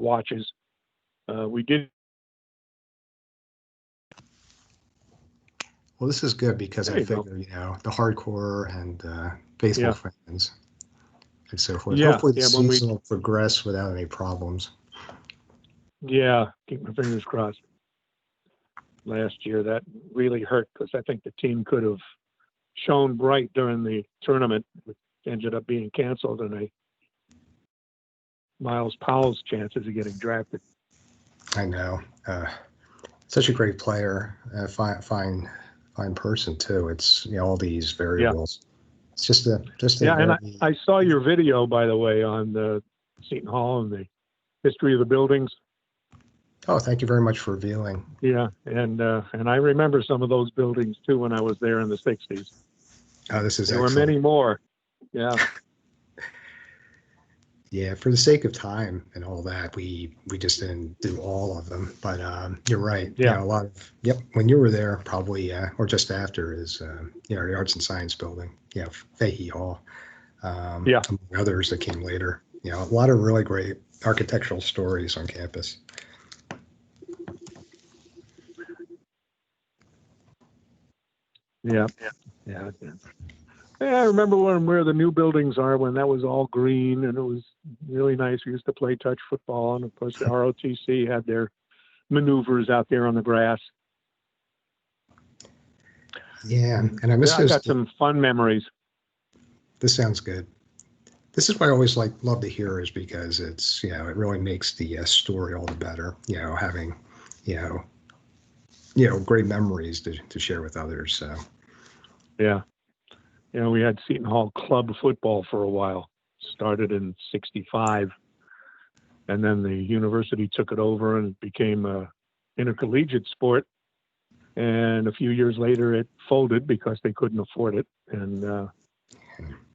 watches. We did. Well, this is good because I figure, the hardcore and faithful fans and so forth. Yeah, hopefully the season will progress without any problems. Yeah, keep my fingers crossed. Last year, that really hurt because I think the team could have shone bright during the tournament, which ended up being canceled, and Miles Powell's chances of getting drafted. I know. Such a great player, fine person too. It's all these variables. Yeah. It's just a and I saw your video, by the way, on the Seton Hall and the history of the buildings. Oh, thank you very much for revealing. Yeah, and I remember some of those buildings too when I was there in the 60s. Oh, this is there excellent. were many more. Yeah. Yeah, for the sake of time and all that, we just didn't do all of them. But you're right. Yeah. A lot of when you were there, probably or just after is the Arts and Science Building. Fahey Hall. Among others that came later. A lot of really great architectural stories on campus. Yeah. I remember where the new buildings are when that was all green and it was really nice. We used to play touch football, and of course the ROTC had their maneuvers out there on the grass. Yeah, and I got some fun memories. This sounds good. This is what I always love to hear, is because it's it really makes the story all the better. Having great memories to share with others. So yeah. We had Seton Hall club football for a while. Started in '65, and then the university took it over and it became a intercollegiate sport. And a few years later, it folded because they couldn't afford it, and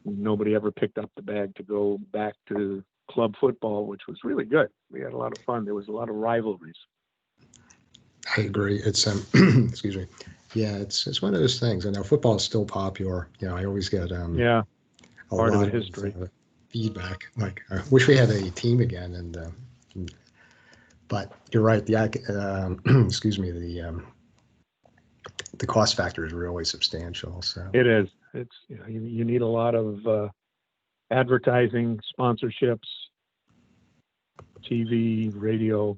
nobody ever picked up the bag to go back to club football, which was really good. We had a lot of fun. There was a lot of rivalries. I agree. It's excuse me. Yeah, it's one of those things. I know football is still popular. I always get a part lot of the history feedback. Like, I wish we had a team again. And but you're right. The excuse me. The cost factor is really substantial. So it is. It's you need a lot of advertising, sponsorships, TV, radio.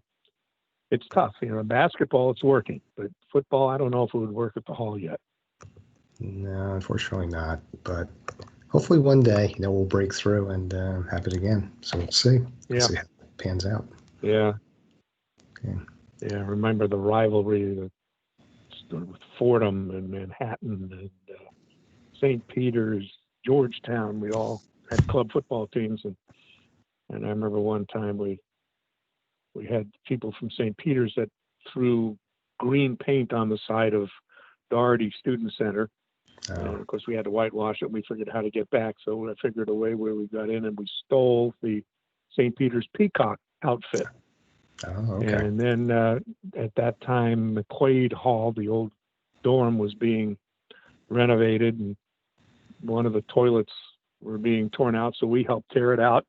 It's tough. Basketball, it's working, but football, I don't know if it would work at the Hall yet. No, unfortunately not. But hopefully one day, we'll break through and have it again. So we'll see. See how it pans out. Yeah. Okay. Yeah. Remember the rivalry that started with Fordham and Manhattan and St. Peter's, Georgetown. We all had club football teams, and I remember one time we had people from St. Peter's that threw green paint on the side of Doherty Student Center. And of course, we had to whitewash it. We figured how to get back. So I figured a way where we got in, and we stole the St. Peter's peacock outfit. Oh, okay. And then at that time, McQuaid Hall, the old dorm, was being renovated, and one of the toilets were being torn out. So we helped tear it out.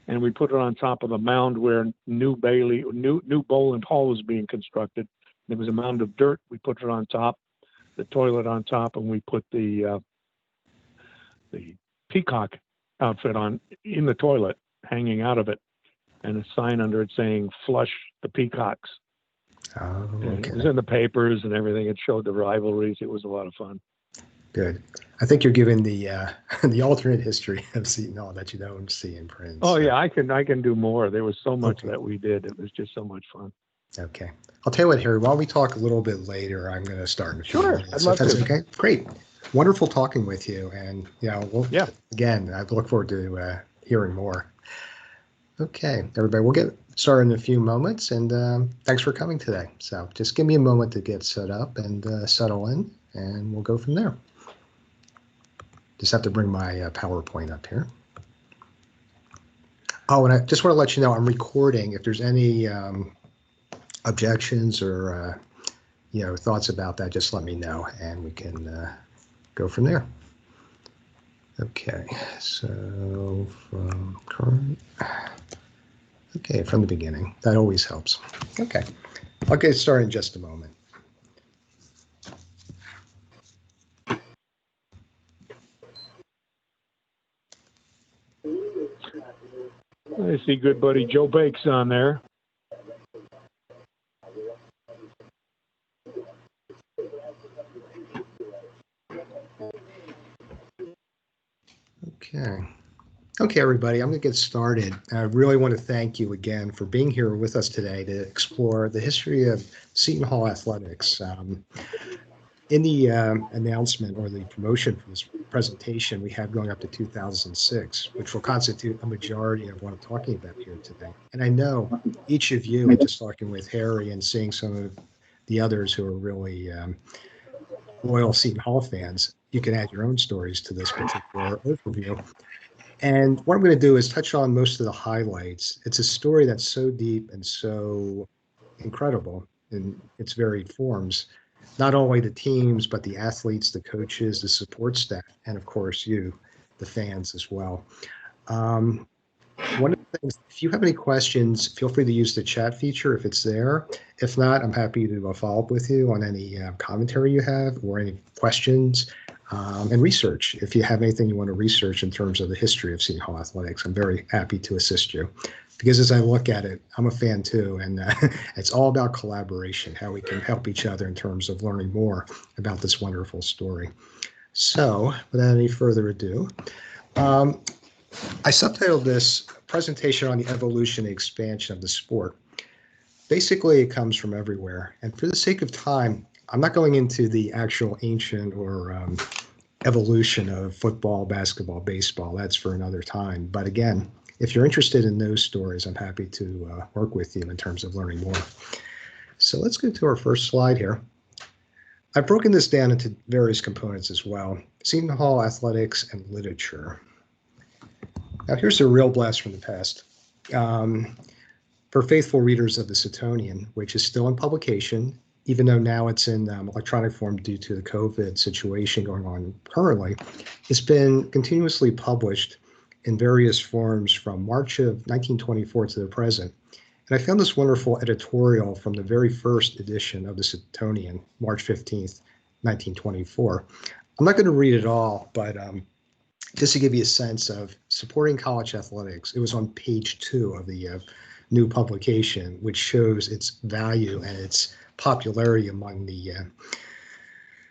And we put it on top of the mound where New Boland Hall was being constructed. There was a mound of dirt. We put it on top, the toilet on top, and we put the peacock outfit in the toilet, hanging out of it, and a sign under it saying "Flush the Peacocks." Oh, okay. And it was in the papers and everything. It showed the rivalries. It was a lot of fun. Good. I think you're giving the the alternate history of Seton Hall that you don't see in print. Oh, yeah, I can do more. There was so much that we did. It was just so much fun. Okay. I'll tell you what, Harry, while we talk a little bit later, I'm going to start in a few minutes. I'd love to. Okay. Great. Wonderful talking with you. And, again, I look forward to hearing more. Okay, everybody, we'll get started in a few moments. And thanks for coming today. So just give me a moment to get set up and settle in, and we'll go from there. Just have to bring my PowerPoint up here. Oh, and I just want to let you know I'm recording. If there's any objections or thoughts about that, just let me know, and we can go from there. Okay, so from current. Okay, from the beginning. That always helps. Okay, I'll get started in just a moment. I see good buddy Joe Bakes on there. Okay, everybody, I'm going to get started. I really want to thank you again for being here with us today to explore the history of Seton Hall athletics. In the announcement or the promotion for this presentation, we have going up to 2006, which will constitute a majority of what I'm talking about here today. And I know each of you, just talking with Harry and seeing some of the others who are really loyal Seton Hall fans, you can add your own stories to this particular overview. And what I'm going to do is touch on most of the highlights. It's a story that's so deep and so incredible in its varied forms. Not only the teams, but the athletes, the coaches, the support staff, and of course you, the fans as well. One of the things, if you have any questions, feel free to use the chat feature if it's there. If not, I'm happy to follow up with you on any commentary you have or any questions. And research. If you have anything you want to research in terms of the history of Seton Hall athletics, I'm very happy to assist you. Because as I look at it, I'm a fan too, and it's all about collaboration, how we can help each other in terms of learning more about this wonderful story. So, without any further ado, I subtitled this presentation on the evolution and expansion of the sport. Basically, it comes from everywhere. And for the sake of time, I'm not going into the actual ancient or evolution of football, basketball, baseball. That's for another time. But again, if you're interested in those stories, I'm happy to work with you in terms of learning more. So let's go to our first slide here. I've broken this down into various components as well. Seton Hall athletics and literature. Now here's a real blast from the past. For faithful readers of the Setonian, which is still in publication, even though now it's in electronic form due to the COVID situation going on currently, it's been continuously published in various forms from March of 1924 to the present. And I found this wonderful editorial from the very first edition of the Setonian, March 15th, 1924. I'm not going to read it all, but just to give you a sense of supporting college athletics, it was on page 2 of the new publication, which shows its value and its popularity among the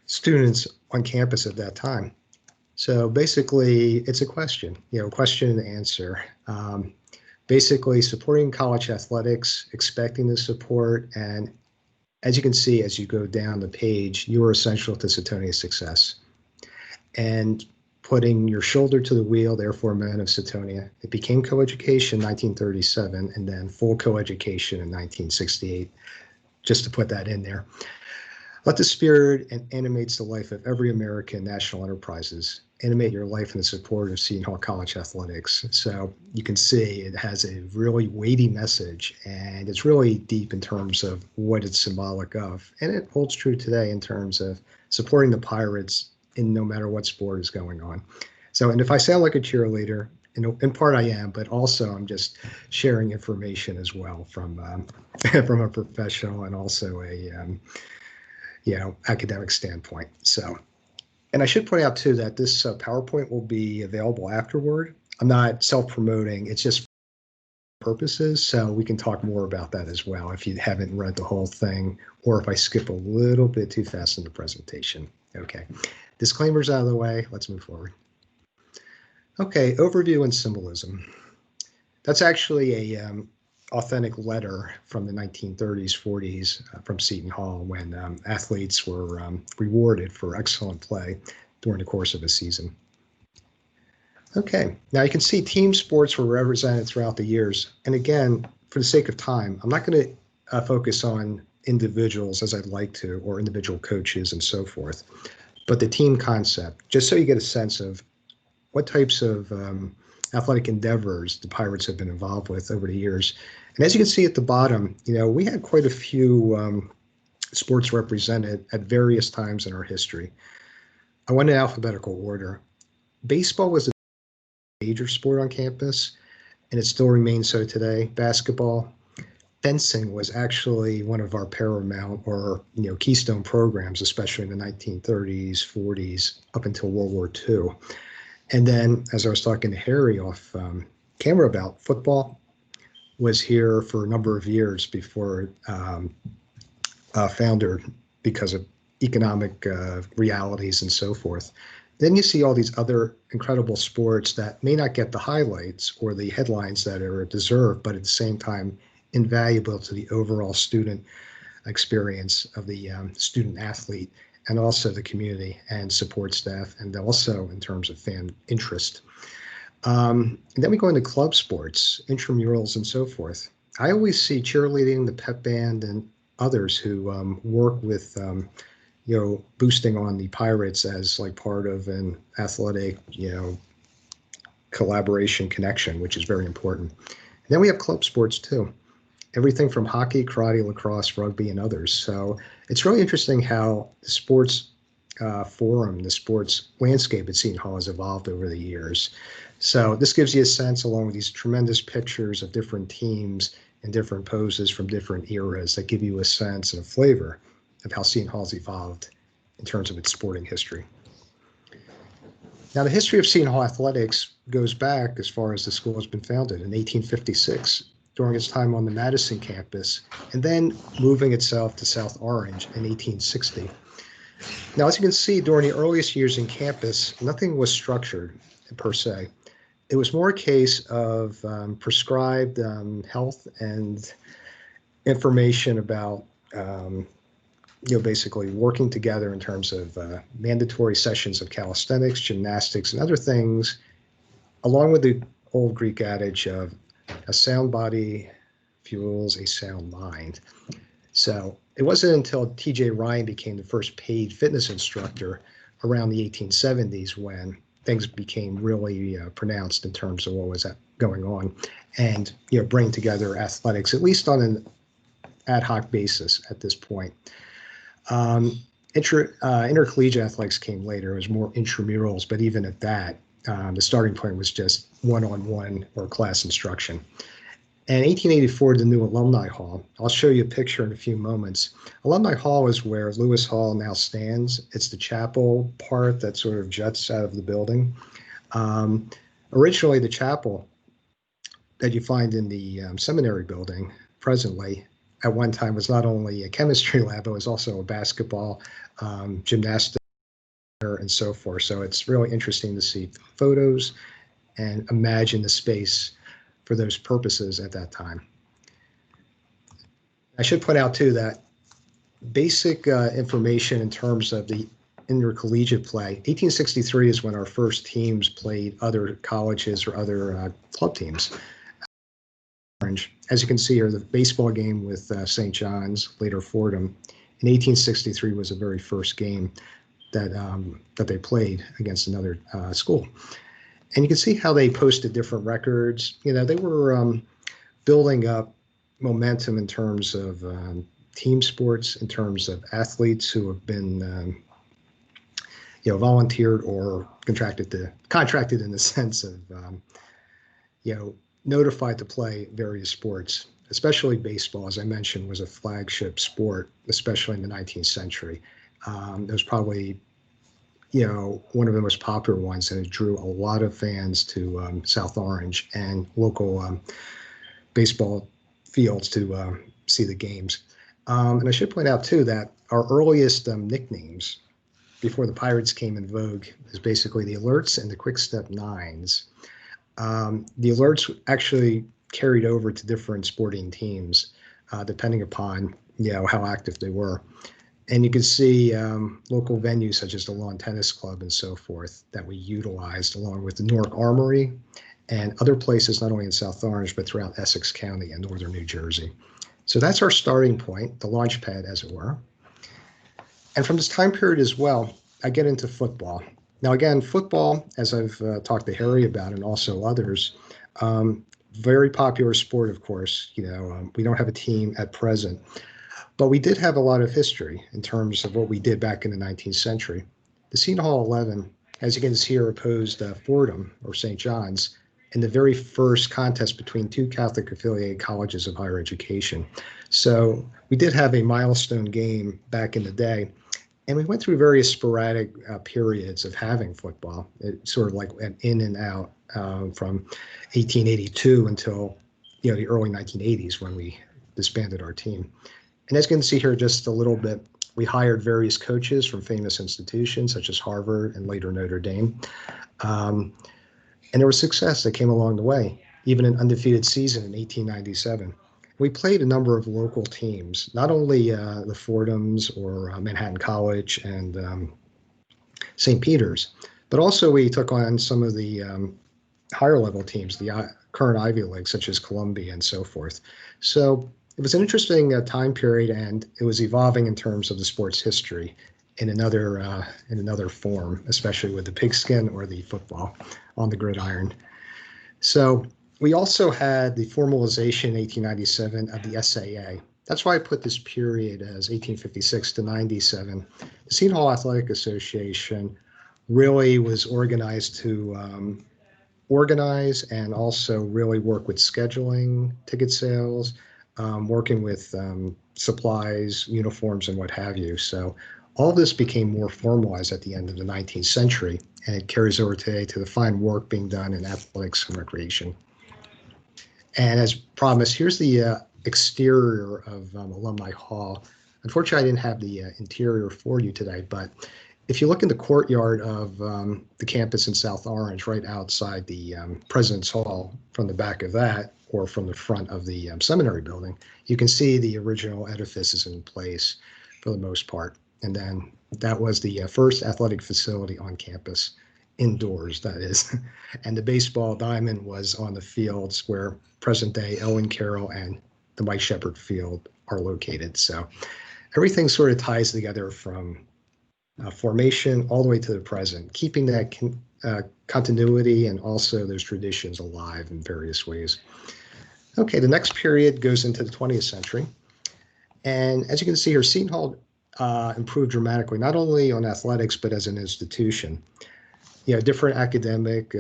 students on campus at that time. So basically, it's a question, question and answer. Basically, supporting college athletics, expecting the support, and as you can see, as you go down the page, you are essential to Setonia's success. And putting your shoulder to the wheel, therefore, men of Setonia. It became coeducation in 1937 and then full coeducation in 1968, just to put that in there. Let the spirit and animates the life of every American national enterprises animate your life in the support of Seton Hall College athletics. So you can see it has a really weighty message, and it's really deep in terms of what it's symbolic of. And it holds true today in terms of supporting the Pirates in no matter what sport is going on. So, and if I sound like a cheerleader, in part I am, but also I'm just sharing information as well from from a professional and also a academic standpoint. So, and I should point out too that this PowerPoint will be available afterward. I'm not self-promoting; it's just purposes, so we can talk more about that as well if you haven't read the whole thing, or if I skip a little bit too fast in the presentation. Okay, disclaimers out of the way. Let's move forward. Okay, overview and symbolism. That's actually a authentic letter from the 1930s, 40s from Seton Hall when athletes were rewarded for excellent play during the course of a season. Okay, now you can see team sports were represented throughout the years. And again, for the sake of time, I'm not going to focus on individuals as I'd like to, or individual coaches and so forth, but the team concept, just so you get a sense of what types of athletic endeavors the Pirates have been involved with over the years. And as you can see at the bottom, we had quite a few sports represented at various times in our history. I went in alphabetical order. Baseball was a major sport on campus. and it still remains so today. Basketball, fencing was actually one of our paramount or keystone programs, especially in the 1930s, 40s, up until World War II. And then, as I was talking to Harry off camera about, football was here for a number of years before foundered because of economic realities and so forth. Then you see all these other incredible sports that may not get the highlights or the headlines that are deserved, but at the same time invaluable to the overall student experience of the student athlete, and also the community and support staff, and also in terms of fan interest. And then we go into club sports, intramurals, and so forth. I always see cheerleading, the pep band, and others who work with boosting on the Pirates as like part of an athletic collaboration connection, which is very important. And then we have club sports too. Everything from hockey, karate, lacrosse, rugby, and others. So it's really interesting how the sports forum, the sports landscape at Seton Hall has evolved over the years. So this gives you a sense, along with these tremendous pictures of different teams and different poses from different eras, that give you a sense and a flavor of how Seton Hall's evolved in terms of its sporting history. Now, the history of Seton Hall athletics goes back as far as the school has been founded in 1856, during its time on the Madison campus, and then moving itself to South Orange in 1860. Now, as you can see, during the earliest years in campus, nothing was structured per se. It was more a case of prescribed health and information about, basically working together in terms of mandatory sessions of calisthenics, gymnastics, and other things, along with the old Greek adage of a sound body fuels a sound mind. So it wasn't until T.J. Ryan became the first paid fitness instructor around the 1870s when things became really pronounced in terms of what was going on, and bring together athletics, at least on an ad hoc basis at this point. Intercollegiate athletics came later. It was more intramurals, but even at that, the starting point was just one-on-one or class instruction. And 1884, the new Alumni Hall. I'll show you a picture in a few moments. Alumni Hall is where Lewis Hall now stands. It's the chapel part that sort of juts out of the building. Originally, the chapel that you find in the seminary building presently, at one time, was not only a chemistry lab, but was also a basketball, gymnastics, and so forth. So it's really interesting to see photos and imagine the space for those purposes at that time. I should point out too that basic information in terms of the intercollegiate play, 1863 is when our first teams played other colleges or other club teams. As you can see here, the baseball game with St. John's, later Fordham, in 1863 was the very first game that they played against another school. And you can see how they posted different records. They were building up momentum in terms of team sports, in terms of athletes who have been, volunteered or contracted in the sense of, notified to play various sports, especially baseball, as I mentioned, was a flagship sport, especially in the 19th century. It was probably one of the most popular ones, and it drew a lot of fans to South Orange and local baseball fields to see the games. And I should point out, too, that our earliest nicknames before the Pirates came in vogue is basically the Alerts and the Quick Step Nines. The Alerts actually carried over to different sporting teams, depending upon how active they were. And you can see local venues such as the Lawn Tennis Club and so forth that we utilized, along with the Newark Armory and other places, not only in South Orange, but throughout Essex County and northern New Jersey. So that's our starting point, the launch pad, as it were. And from this time period as well, I get into football. Now, again, football, as I've talked to Harry about and also others, very popular sport, of course. We don't have a team at present. But we did have a lot of history in terms of what we did back in the 19th century. The Seton Hall 11, as you can see here, opposed Fordham or St. John's in the very first contest between two Catholic affiliated colleges of higher education. So we did have a milestone game back in the day, and we went through various sporadic periods of having football. It sort of like went in and out from 1882 until the early 1980s when we disbanded our team. And as you can see here just a little bit, we hired various coaches from famous institutions such as Harvard and later Notre Dame. And there was success that came along the way, even an undefeated season in 1897. We played a number of local teams, not only the Fordhams or Manhattan College and St. Peter's, but also we took on some of the higher level teams, the current Ivy League, such as Columbia and so forth. So it was an interesting time period, and it was evolving in terms of the sport's history in another form, especially with the pigskin or the football on the gridiron. So we also had the formalization in 1897 of the SAA. That's why I put this period as 1856 to 97. The Seton Hall Athletic Association really was organized to organize and also really work with scheduling, ticket sales, working with supplies, uniforms, and what have you. So all this became more formalized at the end of the 19th century, and it carries over today to the fine work being done in athletics and recreation. And as promised, here's the exterior of Alumni Hall. Unfortunately, I didn't have the interior for you today, but if you look in the courtyard of the campus in South Orange, right outside the President's Hall, from the back of that, or from the front of the seminary building, you can see the original edifices in place for the most part. And then that was the first athletic facility on campus, indoors, that is. And the baseball diamond was on the fields where present-day Owen Carroll and the Mike Shepard Field are located. So everything sort of ties together from formation all the way to the present, keeping that continuity and also those traditions alive in various ways. Okay, the next period goes into the 20th century. And as you can see here, Seton Hall improved dramatically, not only on athletics, but as an institution. Different academic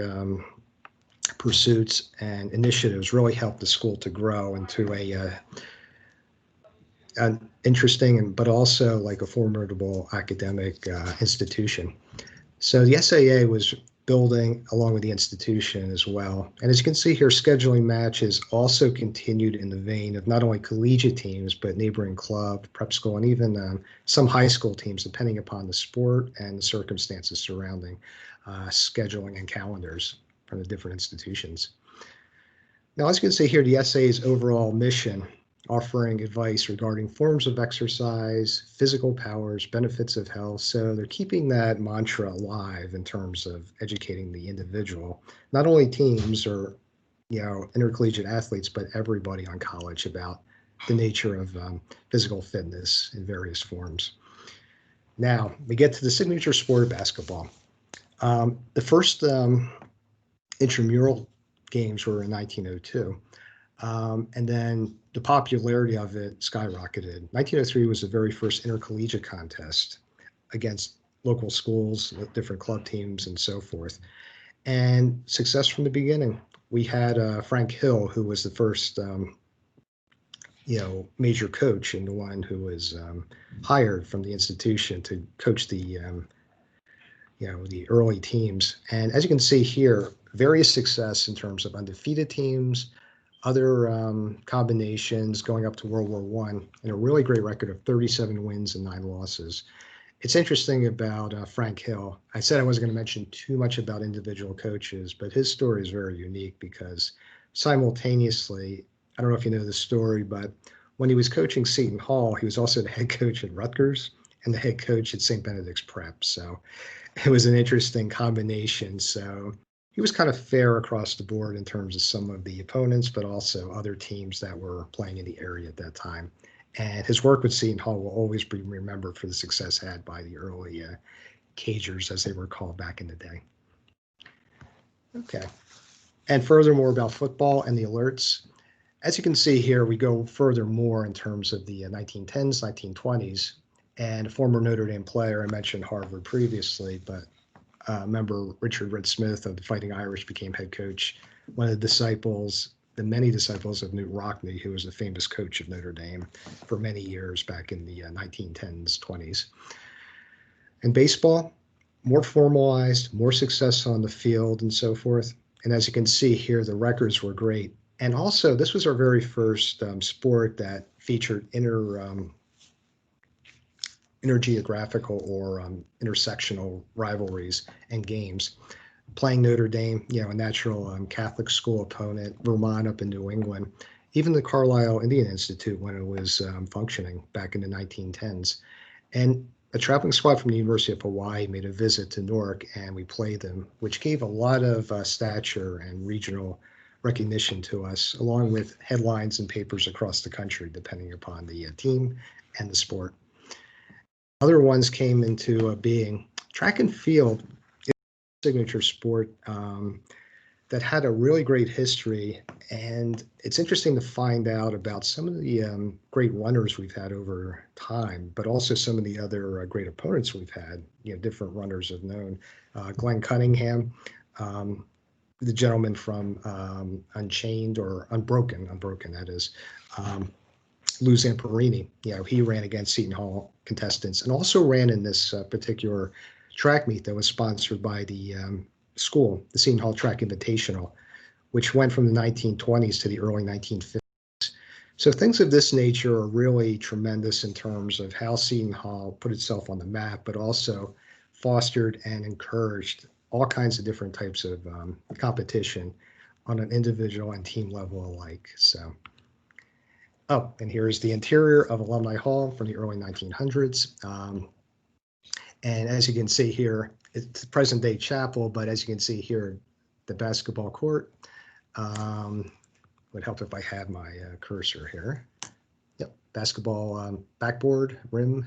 pursuits and initiatives really helped the school to grow into an interesting but also like a formidable academic institution. So the SAA was building along with the institution as well. And as you can see here, scheduling matches also continued in the vein of not only collegiate teams, but neighboring club, prep school, and even some high school teams, depending upon the sport and the circumstances surrounding scheduling and calendars from the different institutions. Now, as you can see here, the SAA's overall mission, offering advice regarding forms of exercise, physical powers, benefits of health. So they're keeping that mantra alive in terms of educating the individual, not only teams or intercollegiate athletes, but everybody on college about the nature of physical fitness in various forms. Now we get to the signature sport of basketball. The first intramural games were in 1902. And then the popularity of it skyrocketed. 1903 was the very first intercollegiate contest against local schools, different club teams, and so forth. And success from the beginning. We had Frank Hill, who was the first, major coach and the one who was hired from the institution to coach the early teams. And as you can see here, various success in terms of undefeated teams, other combinations going up to World War I, and a really great record of 37 wins and 9 losses. It's interesting about Frank Hill. I said I wasn't going to mention too much about individual coaches, but his story is very unique because simultaneously, I don't know if you know the story, but when he was coaching Seton Hall, he was also the head coach at Rutgers and the head coach at St. Benedict's Prep. So it was an interesting combination. So he was kind of fair across the board in terms of some of the opponents, but also other teams that were playing in the area at that time. And his work with Seton Hall will always be remembered for the success had by the early Cagers, as they were called back in the day. Okay. And furthermore about football and the alerts. As you can see here, we go further more in terms of the 1910s, 1920s, and a former Notre Dame player, I mentioned Harvard previously, but member Richard Red Smith of the Fighting Irish became head coach one of the many disciples of Newt Rockne, who was the famous coach of Notre Dame for many years back in the 1910s, 20s. And baseball, more formalized, more success on the field and so forth. And as you can see here, the records were great. And also, this was our very first sport that featured intergeographical or intersectional rivalries and games. Playing Notre Dame, a natural Catholic school opponent, Vermont up in New England, even the Carlisle Indian Institute when it was functioning back in the 1910s. And a traveling squad from the University of Hawaii made a visit to Newark, and we played them, which gave a lot of stature and regional recognition to us, along with headlines and papers across the country, depending upon the team and the sport. Other ones came into being. Track and field is a signature sport that had a really great history, and it's interesting to find out about some of the great runners we've had over time, but also some of the other great opponents we've had. Different runners have known. Glenn Cunningham, the gentleman from Unchained or Unbroken, that is. Lou Zamperini, he ran against Seton Hall contestants and also ran in this particular track meet that was sponsored by the school, the Seton Hall Track Invitational, which went from the 1920s to the early 1950s. So things of this nature are really tremendous in terms of how Seton Hall put itself on the map, but also fostered and encouraged all kinds of different types of competition on an individual and team level alike. So, and here's the interior of Alumni Hall from the early 1900s. And as you can see here, it's the present day chapel, but as you can see here, the basketball court. Would help if I had my cursor here. Yep, basketball backboard, rim,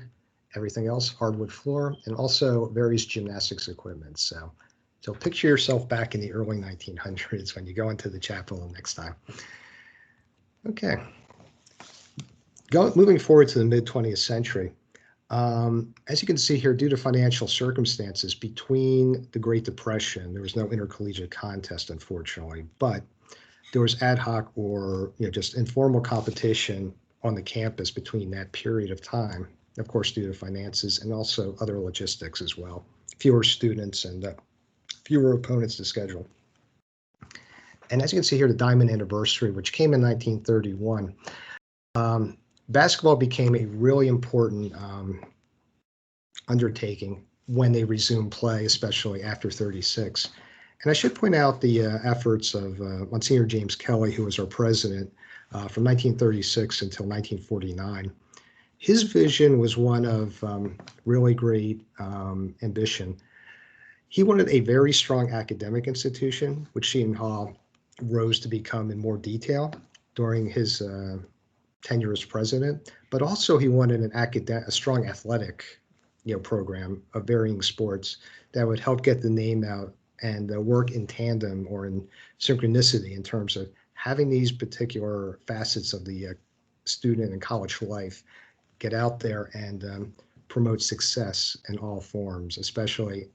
everything else, hardwood floor, and also various gymnastics equipment. So picture yourself back in the early 1900s when you go into the chapel next time. Okay. Moving forward to the mid-20th century, as you can see here, due to financial circumstances between the Great Depression, there was no intercollegiate contest, unfortunately, but there was ad hoc or just informal competition on the campus between that period of time, of course, due to finances and also other logistics as well. Fewer students and fewer opponents to schedule. And as you can see here, the Diamond Anniversary, which came in 1931, basketball became a really important undertaking when they resumed play, especially after 36. And I should point out the efforts of Monsignor James Kelly, who was our president from 1936 until 1949. His vision was one of really great ambition. He wanted a very strong academic institution, which Seton Hall rose to become in more detail during his tenure as president, but also he wanted a strong athletic program of varying sports that would help get the name out and work in tandem or in synchronicity in terms of having these particular facets of the student and college life get out there and promote success in all forms, especially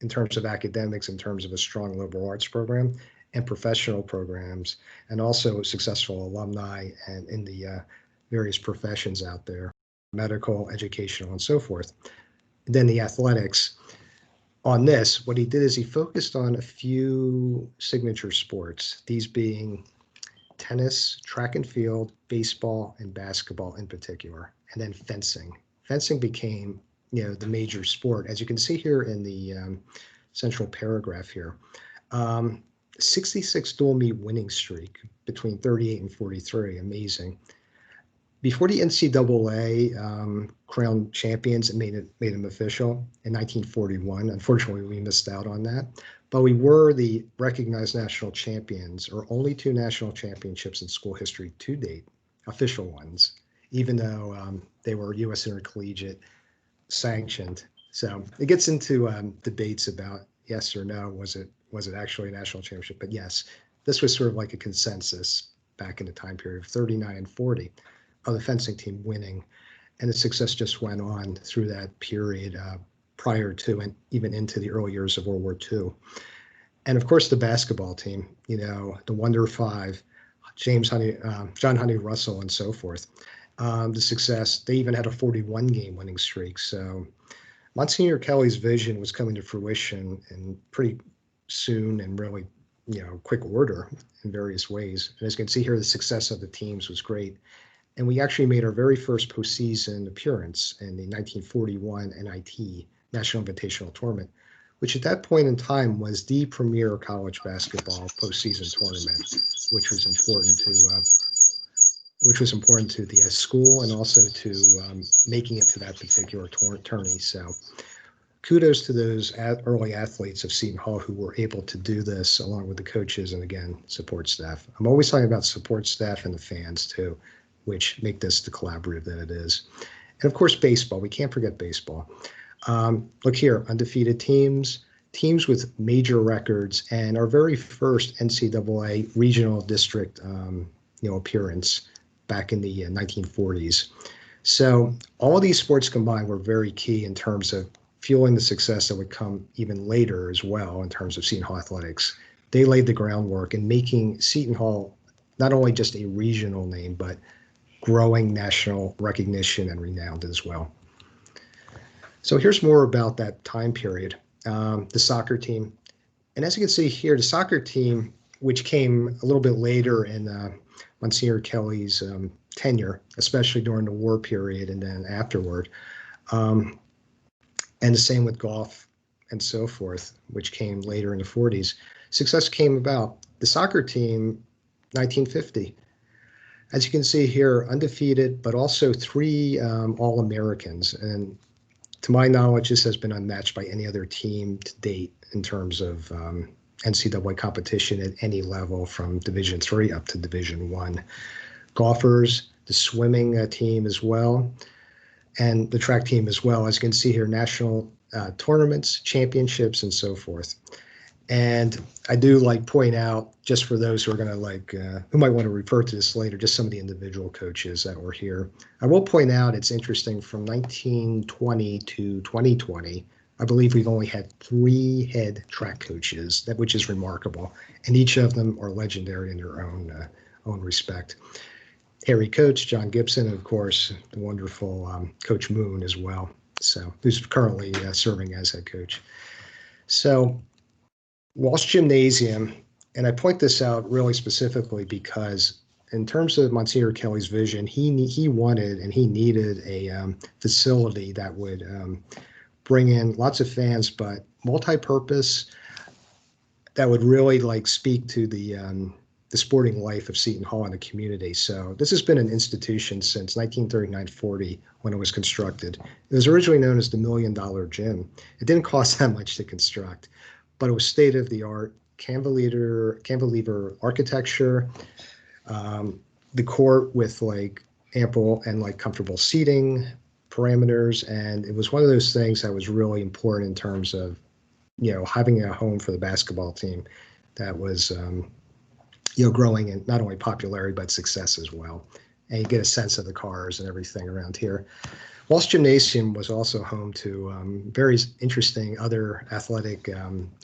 in terms of academics, in terms of a strong liberal arts program and professional programs, and also successful alumni and in the various professions out there, medical, educational, and so forth. And then the athletics. On this, what he did is he focused on a few signature sports, these being tennis, track and field, baseball, and basketball in particular, and then fencing. Fencing became, the major sport, as you can see here in the central paragraph here. 66 dual meet winning streak between 38 and 43, amazing. Before the NCAA crowned champions and made them official in 1941, unfortunately we missed out on that, but we were the recognized national champions, or only 2 national championships in school history to date, official ones, even though they were U.S. intercollegiate sanctioned. So it gets into debates about yes or no, was it actually a national championship? But yes, this was sort of like a consensus back in the time period of 39 and 40 of the fencing team winning, and the success just went on through that period prior to and even into the early years of World War II. And of course, the basketball team, the Wonder Five, John Honey Russell, and so forth. The success, they even had a 41 game winning streak. So Monsignor Kelly's vision was coming to fruition in pretty soon and really, quick order in various ways. And as you can see here, the success of the teams was great. And we actually made our very first postseason appearance in the 1941 NIT National Invitational Tournament, which at that point in time was the premier college basketball postseason tournament, which was important to the school and also to making it to that particular tourney. So kudos to those early athletes of Seton Hall who were able to do this, along with the coaches and, again, support staff. I'm always talking about support staff and the fans too, which make this the collaborative that it is. And of course, baseball. We can't forget baseball. Look here, undefeated teams with major records, and our very first NCAA regional district, appearance back in the 1940s. So all of these sports combined were very key in terms of fueling the success that would come even later as well in terms of Seton Hall athletics. They laid the groundwork in making Seton Hall not only just a regional name, but growing national recognition and renowned as well. So here's more about that time period. The soccer team. And as you can see here, the soccer team, which came a little bit later in Monsignor Kelly's tenure, especially during the war period and then afterward. And the same with golf and so forth, which came later in the 40s. Success came about. The soccer team, 1950. As you can see here, undefeated, but also 3 All-Americans. And to my knowledge, this has been unmatched by any other team to date in terms of NCAA competition at any level from Division III up to Division I. Golfers, the swimming team as well, and the track team as well. As you can see here, national tournaments, championships, and so forth. And I do point out, just for those who are going to who might want to refer to this later, just some of the individual coaches that were here. I will point out, it's interesting, from 1920 to 2020, I believe we've only had 3 head track coaches, which is remarkable. And each of them are legendary in their own respect. Harry Coates, John Gibson, and of course, the wonderful Coach Moon as well. So who's currently serving as head coach. So Walsh Gymnasium, and I point this out really specifically because in terms of Monsignor Kelly's vision, he wanted and he needed a facility that would bring in lots of fans, but multi-purpose, that would really speak to the sporting life of Seton Hall and the community. So this has been an institution since 1939-40 when it was constructed. It was originally known as the $1 Million Gym. It didn't cost that much to construct, but it was state-of-the-art, cantilever architecture, the court with ample and comfortable seating parameters, and it was one of those things that was really important in terms of having a home for the basketball team that was growing in not only popularity but success as well. And you get a sense of the cars and everything around here. Walsh Gymnasium was also home to very interesting other athletic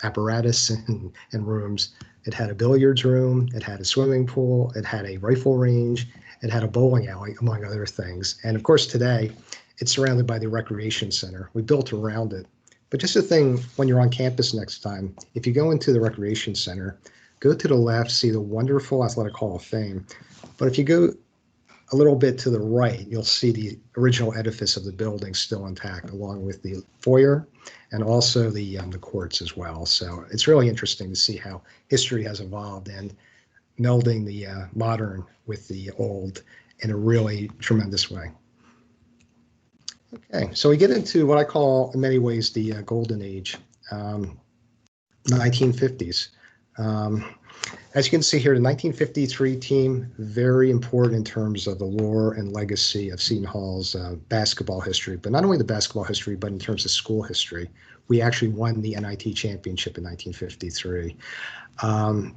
apparatus and rooms. It had a billiards room, it had a swimming pool, it had a rifle range, it had a bowling alley, among other things. And of course, today, it's surrounded by the Recreation Center. We built around it. But just a thing, when you're on campus next time, if you go into the Recreation Center, go to the left, see the wonderful Athletic Hall of Fame. But if you go a little bit to the right, you'll see the original edifice of the building still intact, along with the foyer and also the courts as well. So it's really interesting to see how history has evolved and melding the modern with the old in a really tremendous way. Okay, so we get into what I call, in many ways, the golden age, 1950s. As you can see here, the 1953 team, very important in terms of the lore and legacy of Seton Hall's basketball history, but not only the basketball history, but in terms of school history. We actually won the NIT championship in 1953. And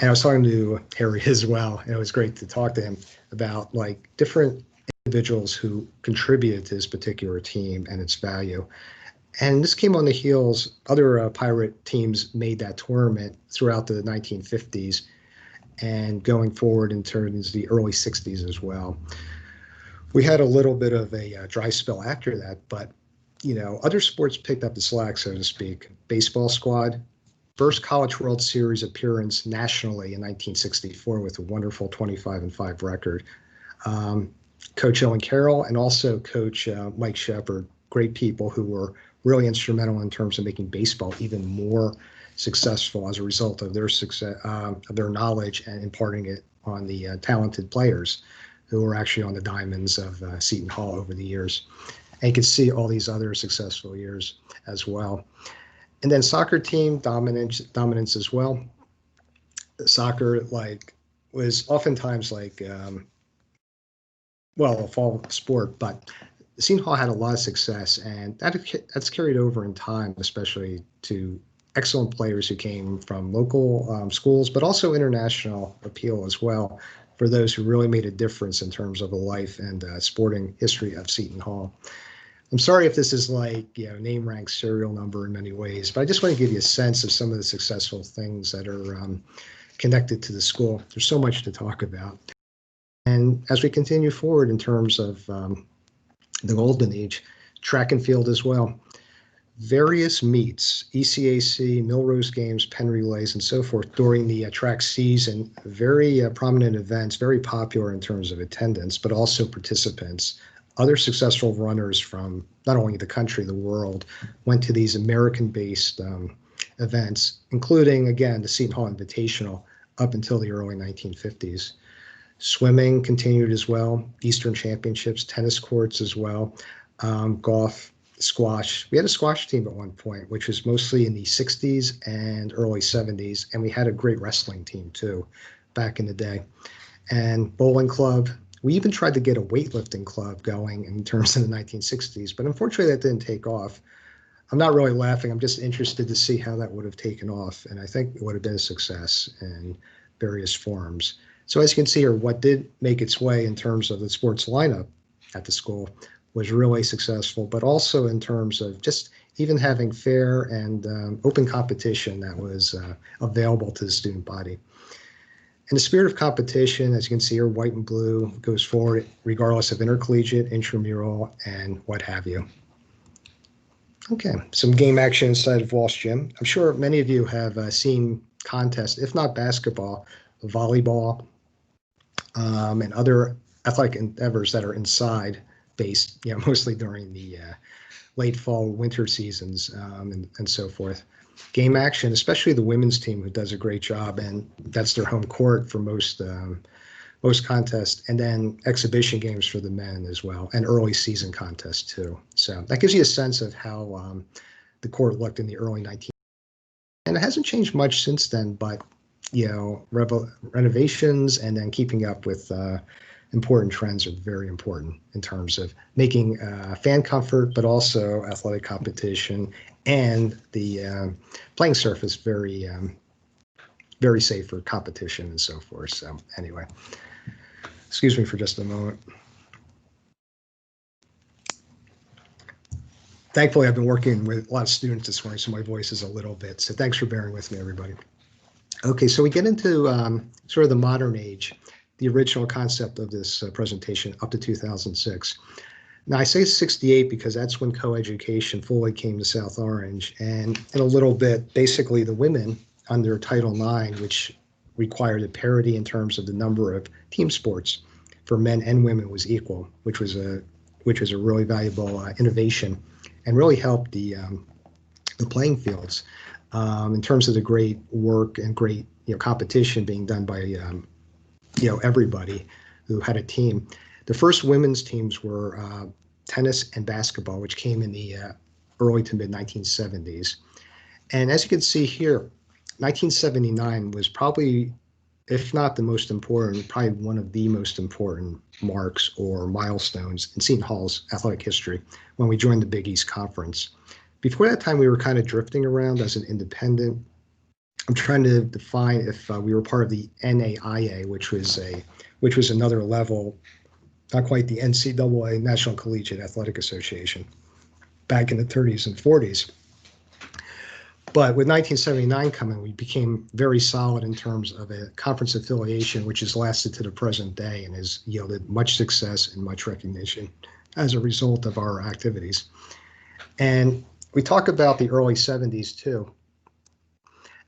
I was talking to Harry as well, and it was great to talk to him about different individuals who contributed to this particular team and its value. And this came on the heels, other Pirate teams made that tournament throughout the 1950s and going forward into the early 60s as well. We had a little bit of a dry spell after that, but, other sports picked up the slack, so to speak. Baseball squad, first College World Series appearance nationally in 1964 with a wonderful 25-5 record. Coach Owen Carroll and also Coach Mike Shepard, great people who were really instrumental in terms of making baseball even more successful as a result of their success, of their knowledge, and imparting it on the talented players who were actually on the diamonds of Seton Hall over the years. And you can see all these other successful years as well. And then soccer team dominance as well. Soccer was oftentimes a fall sport, but Seton Hall had a lot of success, and that's carried over in time, especially to excellent players who came from local schools, but also international appeal as well for those who really made a difference in terms of the life and sporting history of Seton Hall. I'm sorry if this is name rank serial number in many ways, but I just want to give you a sense of some of the successful things that are connected to the school. There's so much to talk about. And as we continue forward in terms of the golden age, track and field as well, various meets, ECAC, Milrose Games, Penn Relays, and so forth during the track season, very prominent events, very popular in terms of attendance, but also participants. Other successful runners from not only the country, the world, went to these American-based events, including, again, the Seton Hall Invitational up until the early 1950s. Swimming continued as well, Eastern Championships, tennis courts as well, golf, squash. We had a squash team at one point, which was mostly in the 60s and early 70s, and we had a great wrestling team too back in the day. And bowling club. We even tried to get a weightlifting club going in terms of the 1960s, but unfortunately that didn't take off. I'm not really laughing. I'm just interested to see how that would have taken off, and I think it would have been a success in various forms. So as you can see here, what did make its way in terms of the sports lineup at the school was really successful, but also in terms of just even having fair and open competition that was available to the student body. In the spirit of competition, as you can see here, white and blue goes forward regardless of intercollegiate, intramural, and what have you. Okay, some game action inside of Walsh Gym. I'm sure many of you have seen contests, if not basketball, volleyball, and other athletic endeavors that are inside based, mostly during the late fall, winter seasons, and so forth. Game action, especially the women's team, who does a great job, and that's their home court for most contests, and then exhibition games for the men as well, and early season contests too. So that gives you a sense of how the court looked in the early 1900s. And it hasn't changed much since then, but renovations and then keeping up with important trends are very important in terms of making fan comfort, but also athletic competition and the playing surface very, very safe for competition and so forth. So anyway, excuse me for just a moment. Thankfully, I've been working with a lot of students this morning, so my voice is a little bit. So thanks for bearing with me, everybody. Okay, so we get into sort of the modern age, the original concept of this presentation up to 2006. Now, I say 68 because that's when coeducation fully came to South Orange. And in a little bit, basically the women under Title IX, which required a parity in terms of the number of team sports for men and women, was equal, which was a really valuable innovation and really helped the playing fields in terms of the great work and great competition being done by everybody who had a team. The first women's teams were tennis and basketball, which came in the early to mid 1970s. And as you can see here, 1979 was probably, if not the most important, probably one of the most important marks or milestones in Seton Hall's athletic history when we joined the Big East Conference. Before that time, we were kind of drifting around as an independent. I'm trying to define if we were part of the NAIA, which was another level, not quite the NCAA, National Collegiate Athletic Association. back in the 30s and 40s. But with 1979 coming, we became very solid in terms of a conference affiliation, which has lasted to the present day and has yielded much success and much recognition as a result of our activities. And we talk about the early 70s too.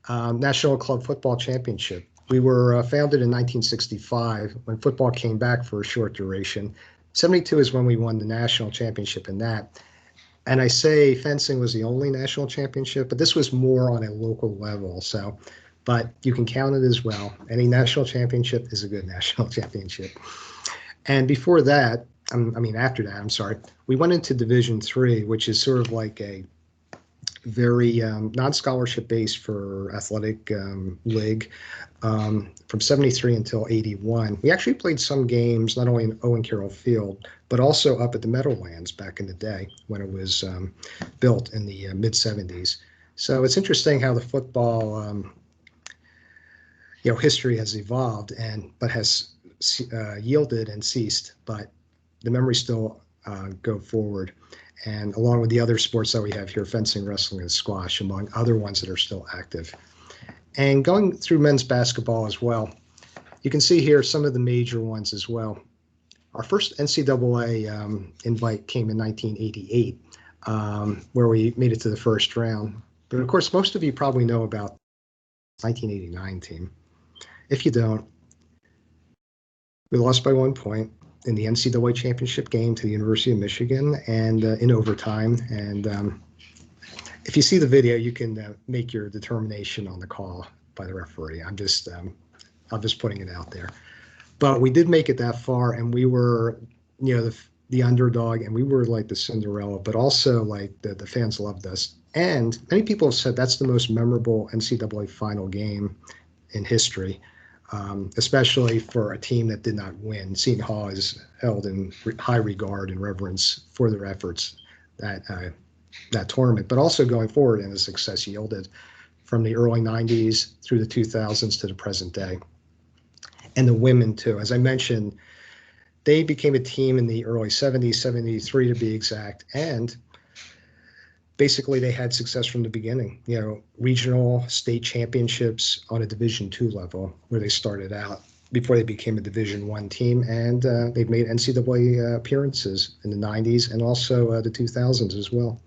National Club Football Championship. We were founded in 1965 when football came back for a short duration. 72 is when we won the national championship in that. And I say fencing was the only national championship, but this was more on a local level. So, but you can count it as well. Any national championship is a good national championship. And before that, after that, I'm sorry, we went into Division III, which is sort of like a very non-scholarship based for athletic league from 73 until 81. We actually played some games, not only in Owen Carroll Field, but also up at the Meadowlands back in the day when it was built in the mid-70s. So it's interesting how the football history has evolved but has yielded and ceased, but the memories still go forward. And along with the other sports that we have here, fencing, wrestling, and squash, among other ones that are still active. And going through men's basketball as well, you can see here some of the major ones as well. Our first NCAA invite came in 1988, where we made it to the first round. But of course, most of you probably know about the 1989 team. If you don't, we lost by 1 point in the NCAA championship game to the University of Michigan, and in overtime. And if you see the video, you can make your determination on the call by the referee. I'm just putting it out there. But we did make it that far, and we were, the underdog, and we were like the Cinderella, but also like the fans loved us. And many people have said that's the most memorable NCAA final game in history. Especially for a team that did not win. Seton Hall is held in high regard and reverence for their efforts that tournament, but also going forward and the success yielded from the early 90s through the 2000s to the present day. And the women too. As I mentioned, they became a team in the early 70s, 73 to be exact, and basically they had success from the beginning, regional state championships on a Division II level where they started out before they became a Division I team. And they've made NCAA appearances in the 90s and also the 2000s as well.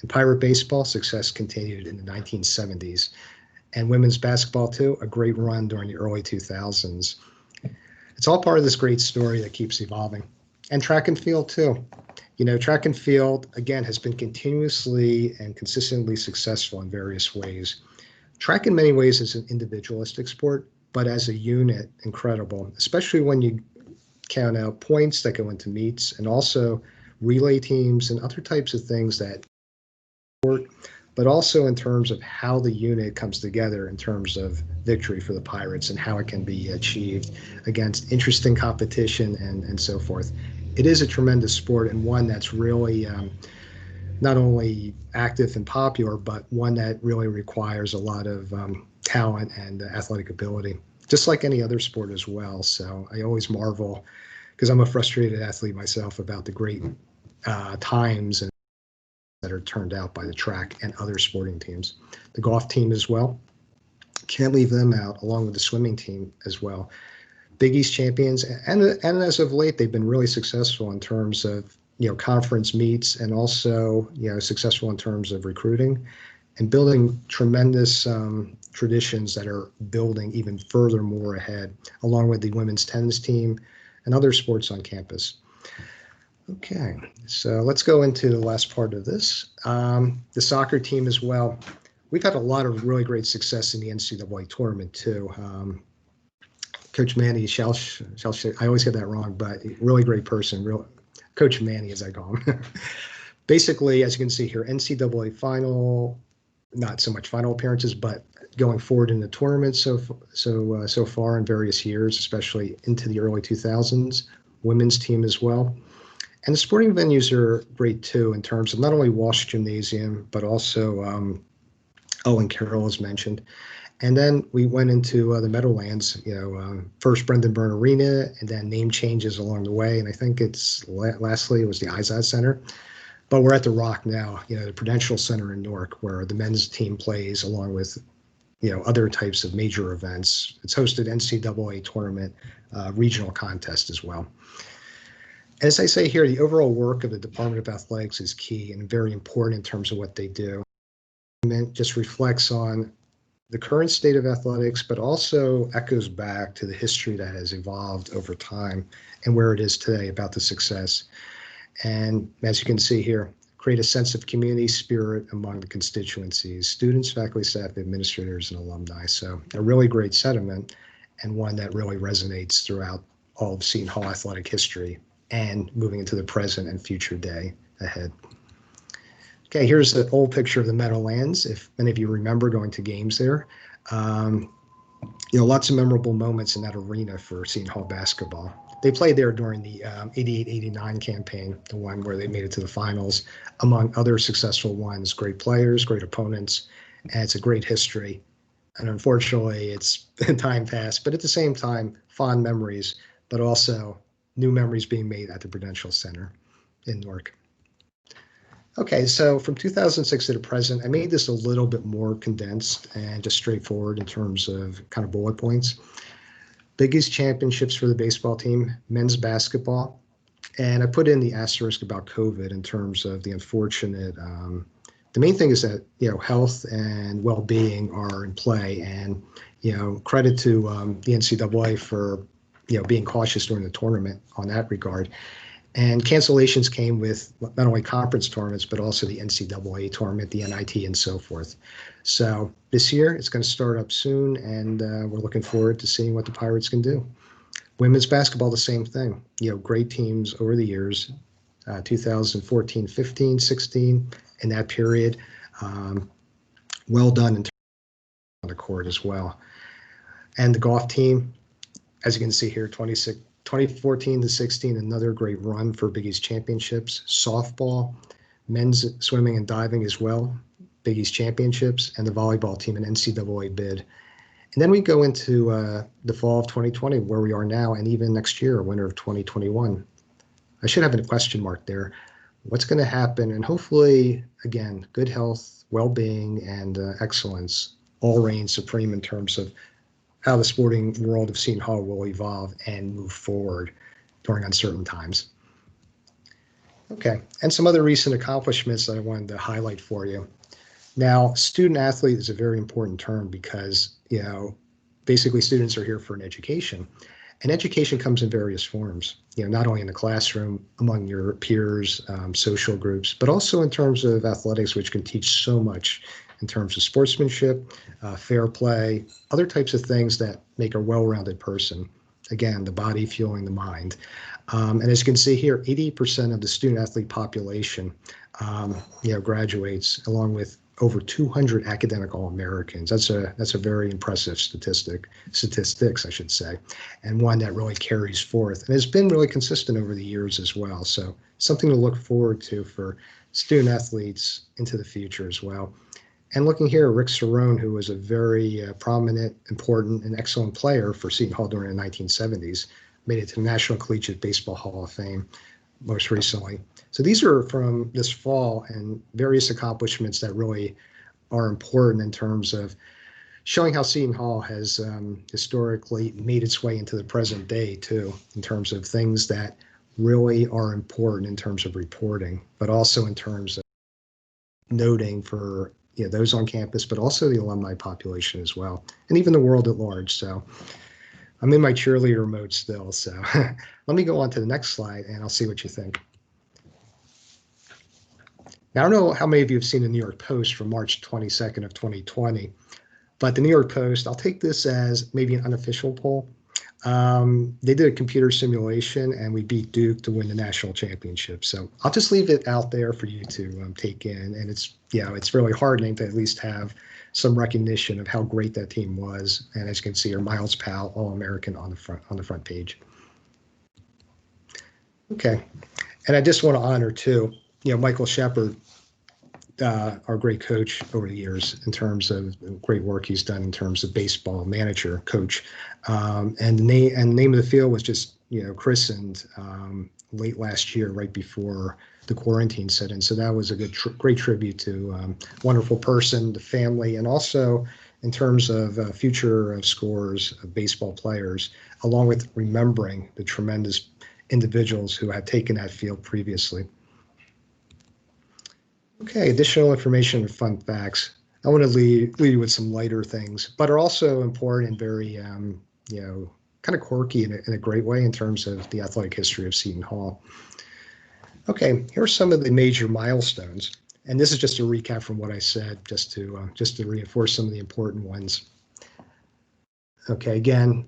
And Pirate baseball success continued in the 1970s. And women's basketball too, a great run during the early 2000s. It's all part of this great story that keeps evolving. And track and field too. Track and field, again, has been continuously and consistently successful in various ways. Track in many ways is an individualistic sport, but as a unit, incredible, especially when you count out points that go into meets and also relay teams and other types of things that sport, but also in terms of how the unit comes together in terms of victory for the Pirates and how it can be achieved against interesting competition and so forth. It is a tremendous sport and one that's really not only active and popular, but one that really requires a lot of talent and athletic ability, just like any other sport as well. So I always marvel, because I'm a frustrated athlete myself, about the great times that are turned out by the track and other sporting teams. The golf team as well, can't leave them out, along with the swimming team as well. Big East champions, and as of late, they've been really successful in terms of conference meets, and also successful in terms of recruiting and building tremendous traditions that are building even further more ahead, along with the women's tennis team and other sports on campus. Okay, so let's go into the last part of this. The soccer team as well. We've had a lot of really great success in the NCAA tournament too. Coach Manny, I always get that wrong, but really great person, Coach Manny, as I call him. Basically, as you can see here, NCAA final, not so much final appearances, but going forward in the tournament so far in various years, especially into the early 2000s, women's team as well. And the sporting venues are great too, in terms of not only Walsh Gymnasium, but also Owen Carroll, as mentioned. And then we went into the Meadowlands, first Brendan Byrne Arena, and then name changes along the way. And I think lastly, it was the Izod Center. But we're at the Rock now, the Prudential Center in Newark, where the men's team plays along with, other types of major events. It's hosted NCAA tournament, regional contest as well. As I say here, the overall work of the Department of Athletics is key and very important in terms of what they do. It just reflects on the current state of athletics, but also echoes back to the history that has evolved over time and where it is today about the success. And as you can see here, create a sense of community spirit among the constituencies, students, faculty, staff, administrators, and alumni. So a really great sentiment, and one that really resonates throughout all of Seton Hall athletic history and moving into the present and future day ahead. Okay, here's an old picture of the Meadowlands, if many of you remember going to games there. Lots of memorable moments in that arena for Seton Hall basketball. They played there during the 88-89 campaign, the one where they made it to the finals, among other successful ones. Great players, great opponents, and it's a great history. And unfortunately, it's time passed, but at the same time, fond memories, but also new memories being made at the Prudential Center in Newark. Okay, so from 2006 to the present, I made this a little bit more condensed and just straightforward in terms of kind of bullet points. Big East championships for the baseball team, men's basketball, and I put in the asterisk about COVID in terms of the unfortunate. The main thing is that health and well-being are in play, and credit to the NCAA for being cautious during the tournament on that regard. And cancellations came with not only conference tournaments, but also the NCAA tournament, the NIT, and so forth. So this year, it's going to start up soon, and we're looking forward to seeing what the Pirates can do. Women's basketball, the same thing. Great teams over the years, 2014, 15, 16, in that period. Well done in terms of on the court as well. And the golf team, as you can see here, 2014 to 16, another great run for Big East championships. Softball, men's swimming and diving as well, Big East championships, and the volleyball team an NCAA bid. And then we go into the fall of 2020, where we are now, and even next year, winter of 2021. I should have a question mark there. What's going to happen? And hopefully, again, good health, well-being, and excellence all reign supreme in terms of how the sporting world of Seton Hall will evolve and move forward during uncertain times. Okay, and some other recent accomplishments that I wanted to highlight for you. Now, student athlete is a very important term because, basically students are here for an education. And education comes in various forms, not only in the classroom, among your peers, social groups, but also in terms of athletics, which can teach so much in terms of sportsmanship, fair play, other types of things that make a well-rounded person. Again, the body fueling the mind. And as you can see here, 80% of the student athlete population, graduates, along with over 200 academic All-Americans. That's a very impressive statistics, I should say, and one that really carries forth and has been really consistent over the years as well. So something to look forward to for student athletes into the future as well. And looking here, Rick Cerrone, who was a very prominent, important, and excellent player for Seton Hall during the 1970s, made it to the National Collegiate Baseball Hall of Fame most recently. So these are from this fall and various accomplishments that really are important in terms of showing how Seton Hall has historically made its way into the present day too, in terms of things that really are important in terms of reporting, but also in terms of noting for those on campus, but also the alumni population as well, and even the world at large. So I'm in my cheerleader mode still. So let me go on to the next slide and I'll see what you think. Now, I don't know how many of you have seen the New York Post from March 22nd of 2020, but the New York Post, I'll take this as maybe an unofficial poll. They did a computer simulation and we beat Duke to win the national championship. So I'll just leave it out there for you to take in. And it's really heartening to at least have some recognition of how great that team was. And as you can see, here, Miles Powell, All-American on the front page. Okay, and I just want to honor too, Michael Shepard, our great coach over the years in terms of great work he's done in terms of baseball manager, coach. And the name of the field was just, christened late last year, right before the quarantine set in. So that was a great tribute to wonderful person, the family, and also in terms of future scores of baseball players, along with remembering the tremendous individuals who had taken that field previously. Okay, additional information and fun facts. I want to leave you with some lighter things, but are also important and very, kind of quirky in a great way in terms of the athletic history of Seton Hall. Okay, here are some of the major milestones, and this is just a recap from what I said, just to reinforce some of the important ones. Okay, again,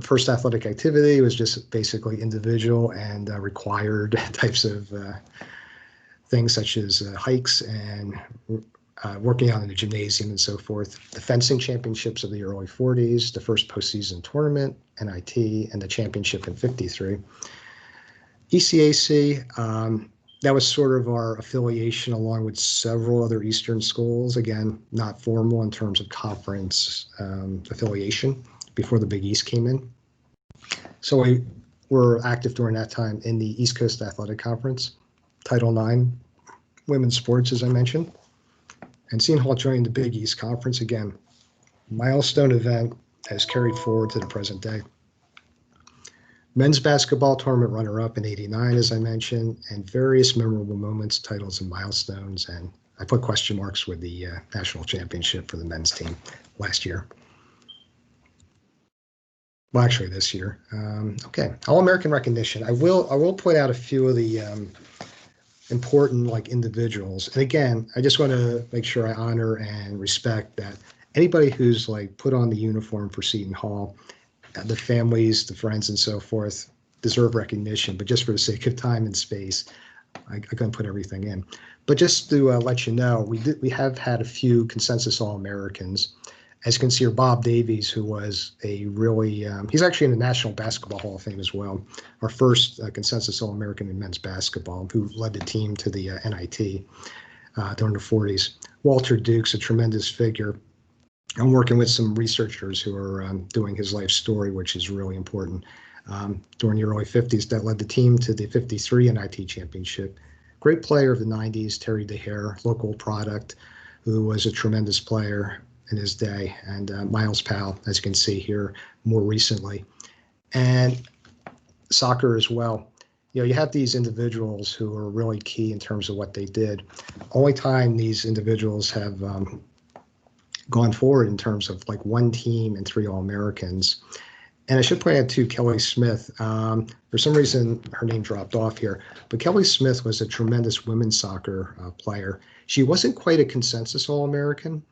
first athletic activity was just basically individual and required types of things such as hikes and working out in the gymnasium and so forth. The fencing championships of the early 40s, the first postseason tournament, NIT, and the championship in '53. ECAC, that was sort of our affiliation along with several other Eastern schools. Again, not formal in terms of conference affiliation before the Big East came in. So we were active during that time in the East Coast Athletic Conference, Title IX, women's sports, as I mentioned. And Seton Hall joined the Big East Conference again. Milestone event has carried forward to the present day. Men's basketball tournament runner-up in '89, as I mentioned, and various memorable moments, titles, and milestones. And I put question marks with the national championship for the men's team last year. Well, actually this year. Okay, All-American recognition. I will point out a few of the important individuals. And again, I just want to make sure I honor and respect that anybody who's put on the uniform for Seton Hall, the families, the friends, and so forth, deserve recognition. But just for the sake of time and space, I couldn't put everything in. But just to let you know, we have had a few consensus All-Americans. As you can see here, Bob Davies, who was a really, he's actually in the National Basketball Hall of Fame as well, our first consensus All-American in men's basketball, who led the team to the NIT during the 40s. Walter Duke's a tremendous figure. I'm working with some researchers who are doing his life story, which is really important. During the early 50s, that led the team to the '53 NIT championship. Great player of the '90s, Terry DeHare, local product, who was a tremendous player in his day, and Miles Powell, as you can see here, more recently. And soccer as well. You have these individuals who are really key in terms of what they did. Only time these individuals have gone forward in terms of one team and 3 All-Americans. And I should point out too, Kelly Smith. For some reason, her name dropped off here, but Kelly Smith was a tremendous women's soccer player. She wasn't quite a consensus All-American,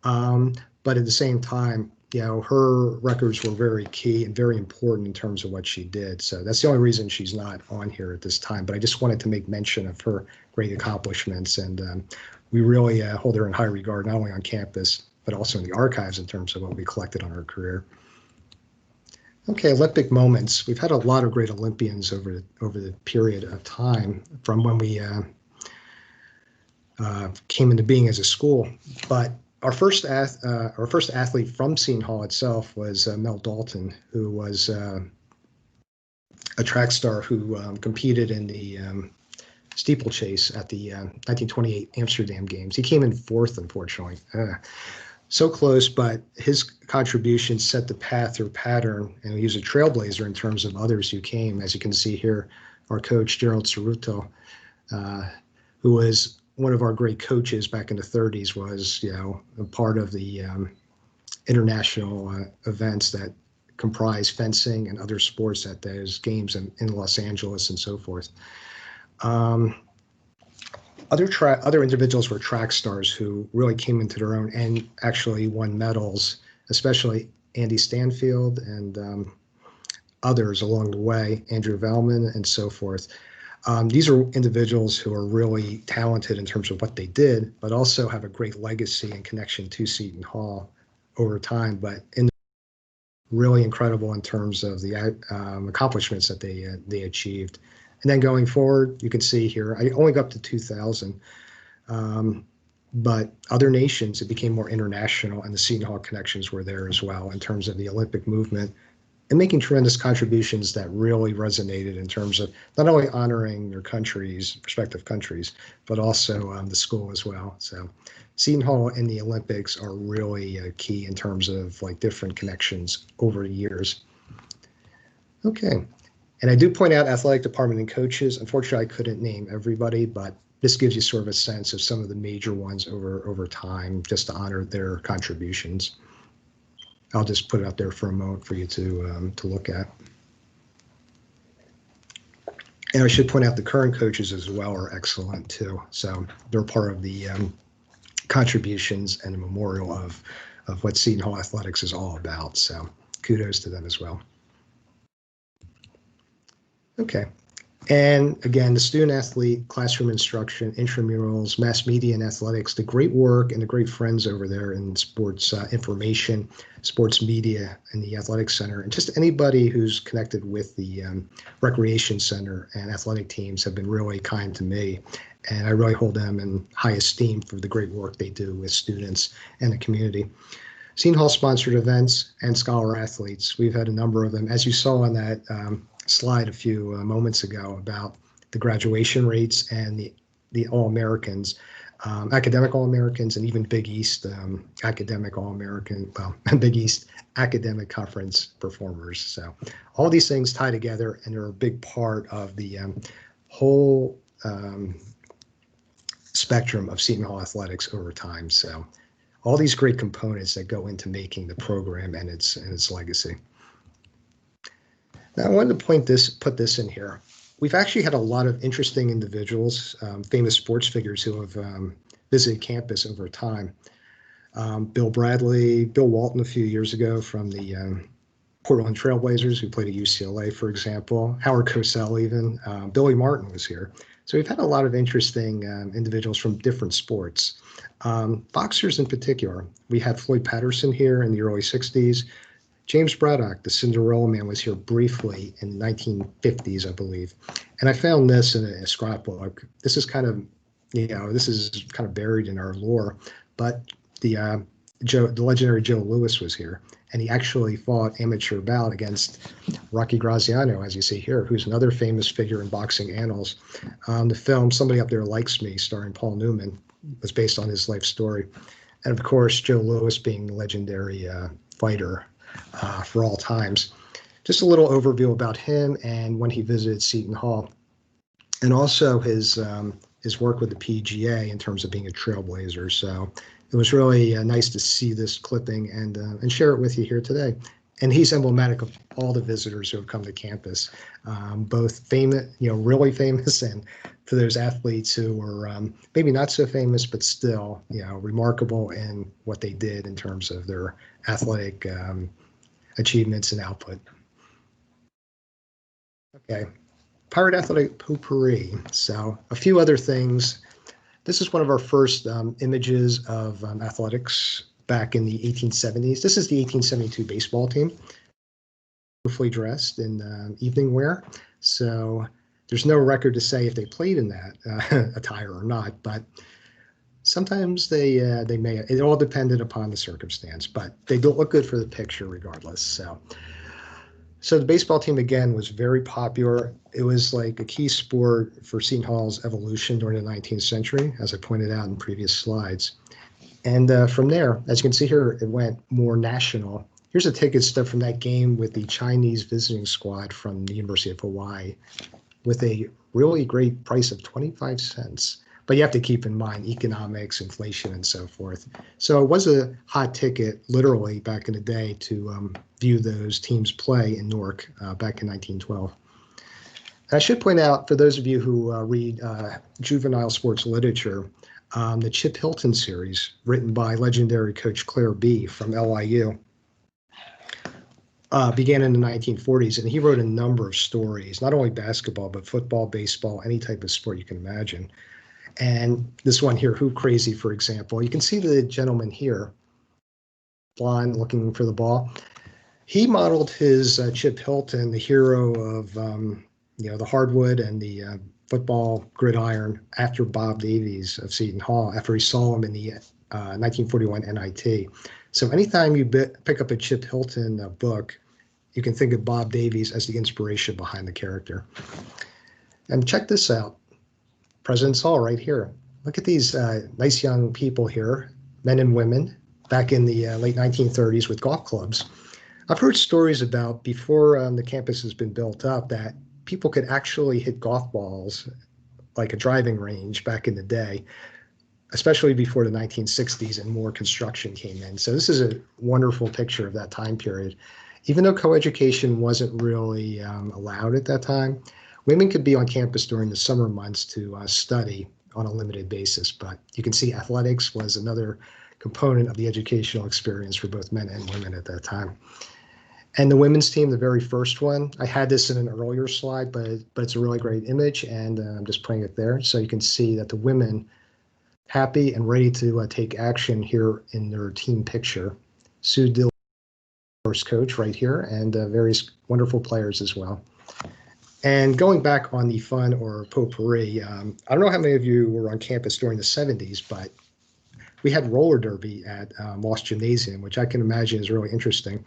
but at the same time, her records were very key and very important in terms of what she did. So that's the only reason she's not on here at this time. But I just wanted to make mention of her great accomplishments, and we really hold her in high regard, not only on campus, but also in the archives in terms of what we collected on her career. Okay, Olympic moments. We've had a lot of great Olympians over the period of time from when we came into being as a school. But our first athlete from Seton Hall itself was Mel Dalton, who was a track star who competed in the steeplechase at the 1928 Amsterdam Games. He came in 4th, unfortunately. So close, but his contribution set the path or pattern, and he was a trailblazer in terms of others who came. As you can see here, our coach, Gerald Cerrone, who was one of our great coaches back in the 30s, was a part of the international events that comprise fencing and other sports at those games in Los Angeles and so forth. Other individuals were track stars who really came into their own and actually won medals, especially Andy Stanfield and others along the way, Andrew Valman and so forth. These are individuals who are really talented in terms of what they did, but also have a great legacy and connection to Seton Hall over time, but really incredible in terms of the accomplishments that they achieved. And then going forward, you can see here, I only got up to 2000, but other nations, it became more international, and the Seton Hall connections were there as well in terms of the Olympic movement and making tremendous contributions that really resonated in terms of not only honoring their countries, respective countries, but also the school as well. So Seton Hall and the Olympics are really key in terms of like different connections over the years. Okay. And I do point out athletic department and coaches. Unfortunately, I couldn't name everybody, but this gives you sort of a sense of some of the major ones over time, just to honor their contributions. I'll just put it up there for a moment for you to look at. And I should point out the current coaches as well are excellent too. So they're part of the contributions and a memorial of what Seton Hall Athletics is all about. So kudos to them as well. Okay. And again, the student athlete, classroom instruction, intramurals, mass media and athletics, the great work and the great friends over there in sports information, sports media, and the athletic center, and just anybody who's connected with the recreation center and athletic teams have been really kind to me. And I really hold them in high esteem for the great work they do with students and the community. Seton Hall sponsored events and scholar athletes. We've had a number of them. As you saw on that slide a few moments ago about the graduation rates and the All-Americans, academic All-Americans, and even Big East academic All-American, well, Big East academic conference performers. So all these things tie together and are a big part of the whole spectrum of Seton Hall athletics over time. So all these great components that go into making the program and its legacy. Now, I wanted to put this in here. We've actually had a lot of interesting individuals, famous sports figures who have visited campus over time. Bill Bradley, Bill Walton a few years ago from the Portland Trailblazers, who played at UCLA, for example. Howard Cosell even. Billy Martin was here. So we've had a lot of interesting individuals from different sports. Boxers in particular. We had Floyd Patterson here in the early 60s. James Braddock, the Cinderella Man, was here briefly in the 1950s, I believe. And I found this in a scrapbook. This is kind of buried in our lore, but the legendary Joe Louis was here, and he actually fought amateur bout against Rocky Graziano, as you see here, who's another famous figure in boxing annals. The film Somebody Up There Likes Me, starring Paul Newman, was based on his life story. And of course, Joe Louis being the legendary fighter for all times. Just a little overview about him and when he visited Seton Hall, and also his work with the PGA in terms of being a trailblazer. So it was really nice to see this clipping and share it with you here today. And he's emblematic of all the visitors who have come to campus, both famous, really famous, and for those athletes who were maybe not so famous, but still, remarkable in what they did in terms of their athletic achievements and output. Okay, Pirate Athletic Potpourri. So a few other things. This is one of our first images of athletics back in the 1870s. This is the 1872 baseball team, beautifully dressed in evening wear. So there's no record to say if they played in that attire or not, but sometimes they may. It all depended upon the circumstance, but they don't look good for the picture regardless. So the baseball team, again, was very popular. It was like a key sport for Seton Hall's evolution during the 19th century, as I pointed out in previous slides. And from there, as you can see here, it went more national. Here's a ticket stub from that game with the Chinese visiting squad from the University of Hawaii with a really great price of 25 cents. But you have to keep in mind economics, inflation, and so forth. So it was a hot ticket, literally, back in the day to view those teams play in Newark back in 1912. And I should point out, for those of you who read juvenile sports literature, the Chip Hilton series, written by legendary coach Claire B. from LIU, began in the 1940s, and he wrote a number of stories, not only basketball, but football, baseball, any type of sport you can imagine. And this one here, Who Crazy, for example, you can see the gentleman here, blonde, looking for the ball. He modeled his Chip Hilton, the hero of the hardwood and the football gridiron, after Bob Davies of Seton Hall, after he saw him in the 1941 NIT. So anytime you pick up a Chip Hilton book, you can think of Bob Davies as the inspiration behind the character. And check this out. President's Hall right here. Look at these nice young people here, men and women, back in the late 1930s with golf clubs. I've heard stories about before the campus has been built up that people could actually hit golf balls like a driving range back in the day, especially before the 1960s and more construction came in. So this is a wonderful picture of that time period. Even though coeducation wasn't really allowed at that time, women could be on campus during the summer months to study on a limited basis. But you can see athletics was another component of the educational experience for both men and women at that time. And the women's team, the very first one, I had this in an earlier slide, but it's a really great image, and I'm just putting it there. So you can see that the women happy and ready to take action here in their team picture. Sue Dill, first coach right here, and various wonderful players as well. And going back on the fun or potpourri, I don't know how many of you were on campus during the 70s, but we had roller derby at Moss Gymnasium, which I can imagine is really interesting.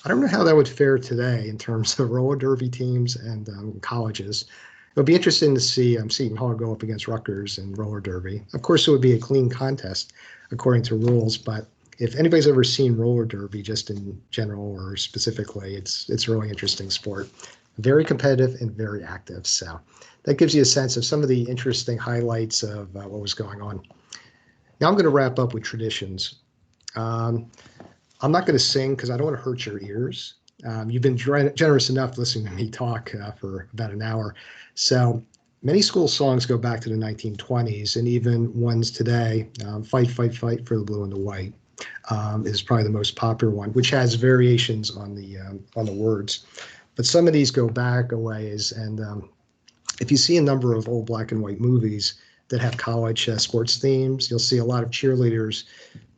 I don't know how that would fare today in terms of roller derby teams and colleges. It would be interesting to see Seton Hall go up against Rutgers in roller derby. Of course, it would be a clean contest according to rules, but if anybody's ever seen roller derby just in general or specifically, it's a really interesting sport. Very competitive and very active. So that gives you a sense of some of the interesting highlights of what was going on. Now I'm going to wrap up with traditions. I'm not going to sing because I don't want to hurt your ears. You've been generous enough listening to me talk for about an hour. So many school songs go back to the 1920s, and even ones today, Fight, Fight, Fight for the Blue and the White is probably the most popular one, which has variations on the words. But some of these go back a ways, and if you see a number of old black and white movies that have college sports themes, you'll see a lot of cheerleaders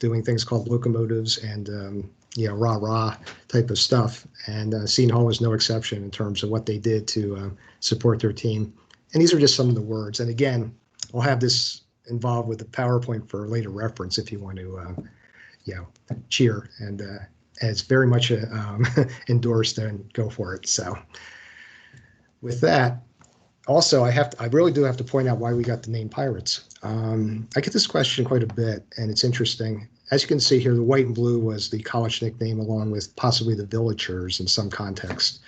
doing things called locomotives and rah-rah type of stuff. And Seton Hall was no exception in terms of what they did to support their team. And these are just some of the words. And again, I'll have this involved with the PowerPoint for later reference if you want to cheer. And it's very much endorsed, and go for it. So with that, also, I really do have to point out why we got the name Pirates. I get this question quite a bit, and it's interesting. As you can see here, the white and blue was the college nickname, along with possibly the Villagers in some context,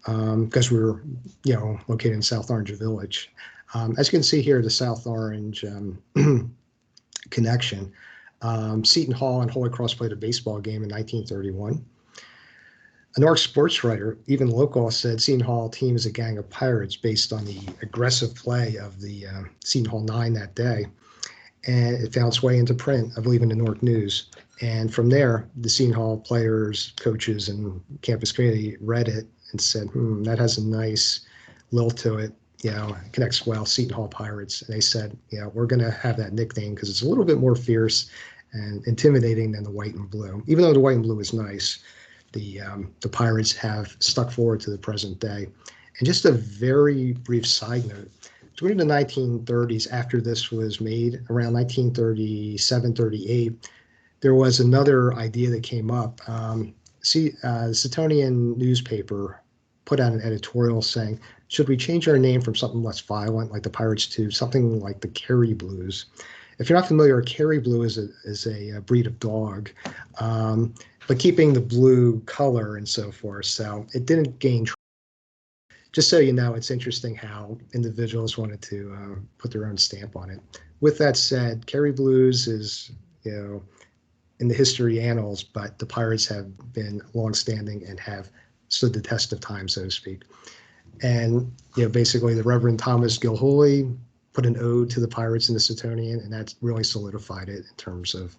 because we were, located in South Orange Village. As you can see here, the South Orange connection. Seton Hall and Holy Cross played a baseball game in 1931. A New York sports writer, even local, said Seton Hall team is a gang of pirates based on the aggressive play of the Seton Hall Nine that day. And it found its way into print, I believe, in the New York News. And from there, the Seton Hall players, coaches, and campus community read it and said, that has a nice lilt to it. It connects well, Seton Hall Pirates. And they said, we're going to have that nickname because it's a little bit more fierce and intimidating than the white and blue. Even though the white and blue is nice, the Pirates have stuck forward to the present day. And just a very brief side note, during the 1930s, after this was made, around 1937, 38, there was another idea that came up. The Setonian newspaper put out an editorial saying, should we change our name from something less violent, like the Pirates, to something like the Kerry Blues? If you're not familiar, a Kerry Blue is a breed of dog, but keeping the blue color and so forth. So it didn't gain traction. Just so you know, it's interesting how individuals wanted to put their own stamp on it. With that said, Kerry Blues is, in the history annals, but the Pirates have been longstanding and have stood the test of time, so to speak. And, basically the Reverend Thomas Gilhooly put an ode to the Pirates in the Setonian, and that's really solidified it in terms of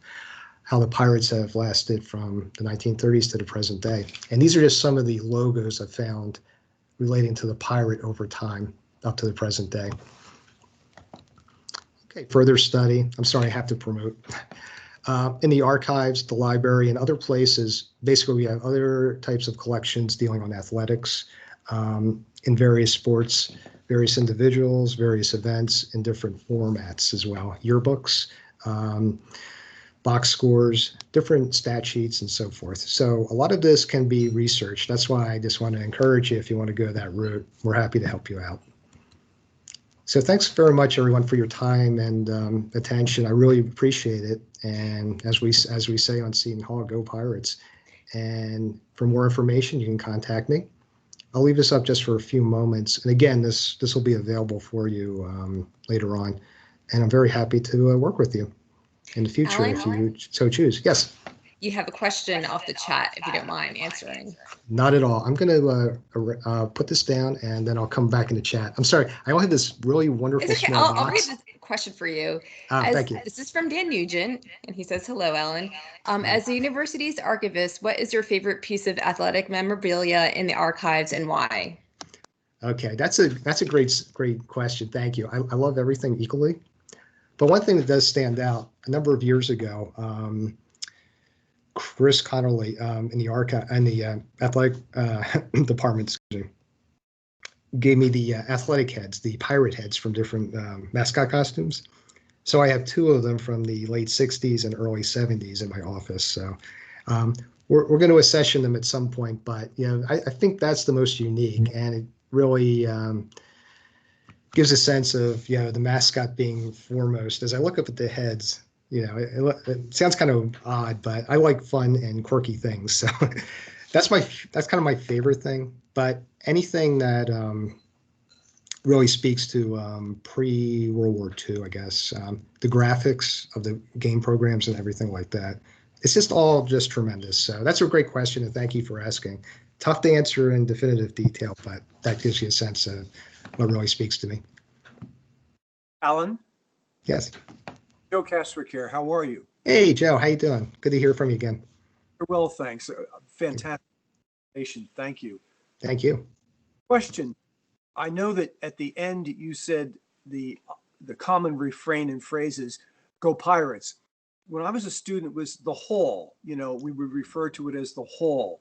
how the Pirates have lasted from the 1930s to the present day. And these are just some of the logos I've found relating to the pirate over time up to the present day. Okay, further study. I'm sorry, I have to promote. In the archives, the library, and other places, basically we have other types of collections dealing on athletics in various sports, various individuals, various events in different formats as well. Yearbooks, box scores, different stat sheets, and so forth. So a lot of this can be researched. That's why I just want to encourage you, if you want to go that route, we're happy to help you out. So thanks very much, everyone, for your time and attention. I really appreciate it. And as we say on Seton Hall, go Pirates. And for more information, you can contact me. I'll leave this up just for a few moments. And again, this will be available for you later on. And I'm very happy to work with you in the future if you so choose. Yes. You have a question off the chat, if you don't mind answering. Not at all. I'm going to put this down, and then I'll come back in the chat. I'm sorry. I only have this really wonderful it's okay. small I'll read box. this question for you. Thank you. This is from Dan Nugent, and he says, hello, Alan. As the university's archivist, what is your favorite piece of athletic memorabilia in the archives and why? Okay, that's a great question. Thank you. I love everything equally. But one thing that does stand out, a number of years ago, Chris Connolly in the athletic department, gave me the athletic heads, the pirate heads from different mascot costumes. So I have two of them from the late 60s and early 70s in my office. So we're going to accession them at some point, but I think that's the most unique, and it really gives a sense of the mascot being foremost. As I look up at the heads, it sounds kind of odd, but I like fun and quirky things. So that's kind of my favorite thing. But anything that really speaks to pre-World War II, I guess, the graphics of the game programs and everything like that, it's just all just tremendous. So that's a great question, and thank you for asking. Tough to answer in definitive detail, but that gives you a sense of what really speaks to me. Alan? Yes. Joe Castwick here. How are you? Hey, Joe. How you doing? Good to hear from you again. Well, thanks. Fantastic presentation. Thank you. Thank you. Question. I know that at the end you said the common refrain and phrases, go Pirates. When I was a student, it was the Hall. We would refer to it as the Hall.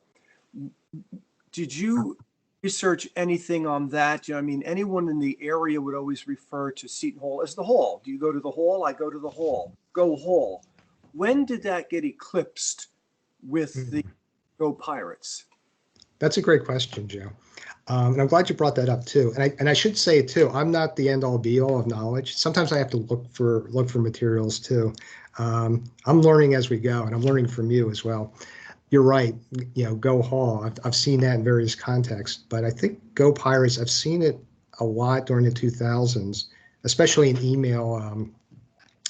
Did you research anything on that? Anyone in the area would always refer to Seton Hall as the Hall. Do you go to the Hall? I go to the Hall. Go Hall. When did that get eclipsed with the Go Pirates? That's a great question, Joe. And I'm glad you brought that up too. And I should say too, I'm not the end all be all of knowledge. Sometimes I have to look for materials too. I'm learning as we go, and I'm learning from you as well. You're right. Go Hall. I've seen that in various contexts, but I think Go Pirates, I've seen it a lot during the 2000s, especially in email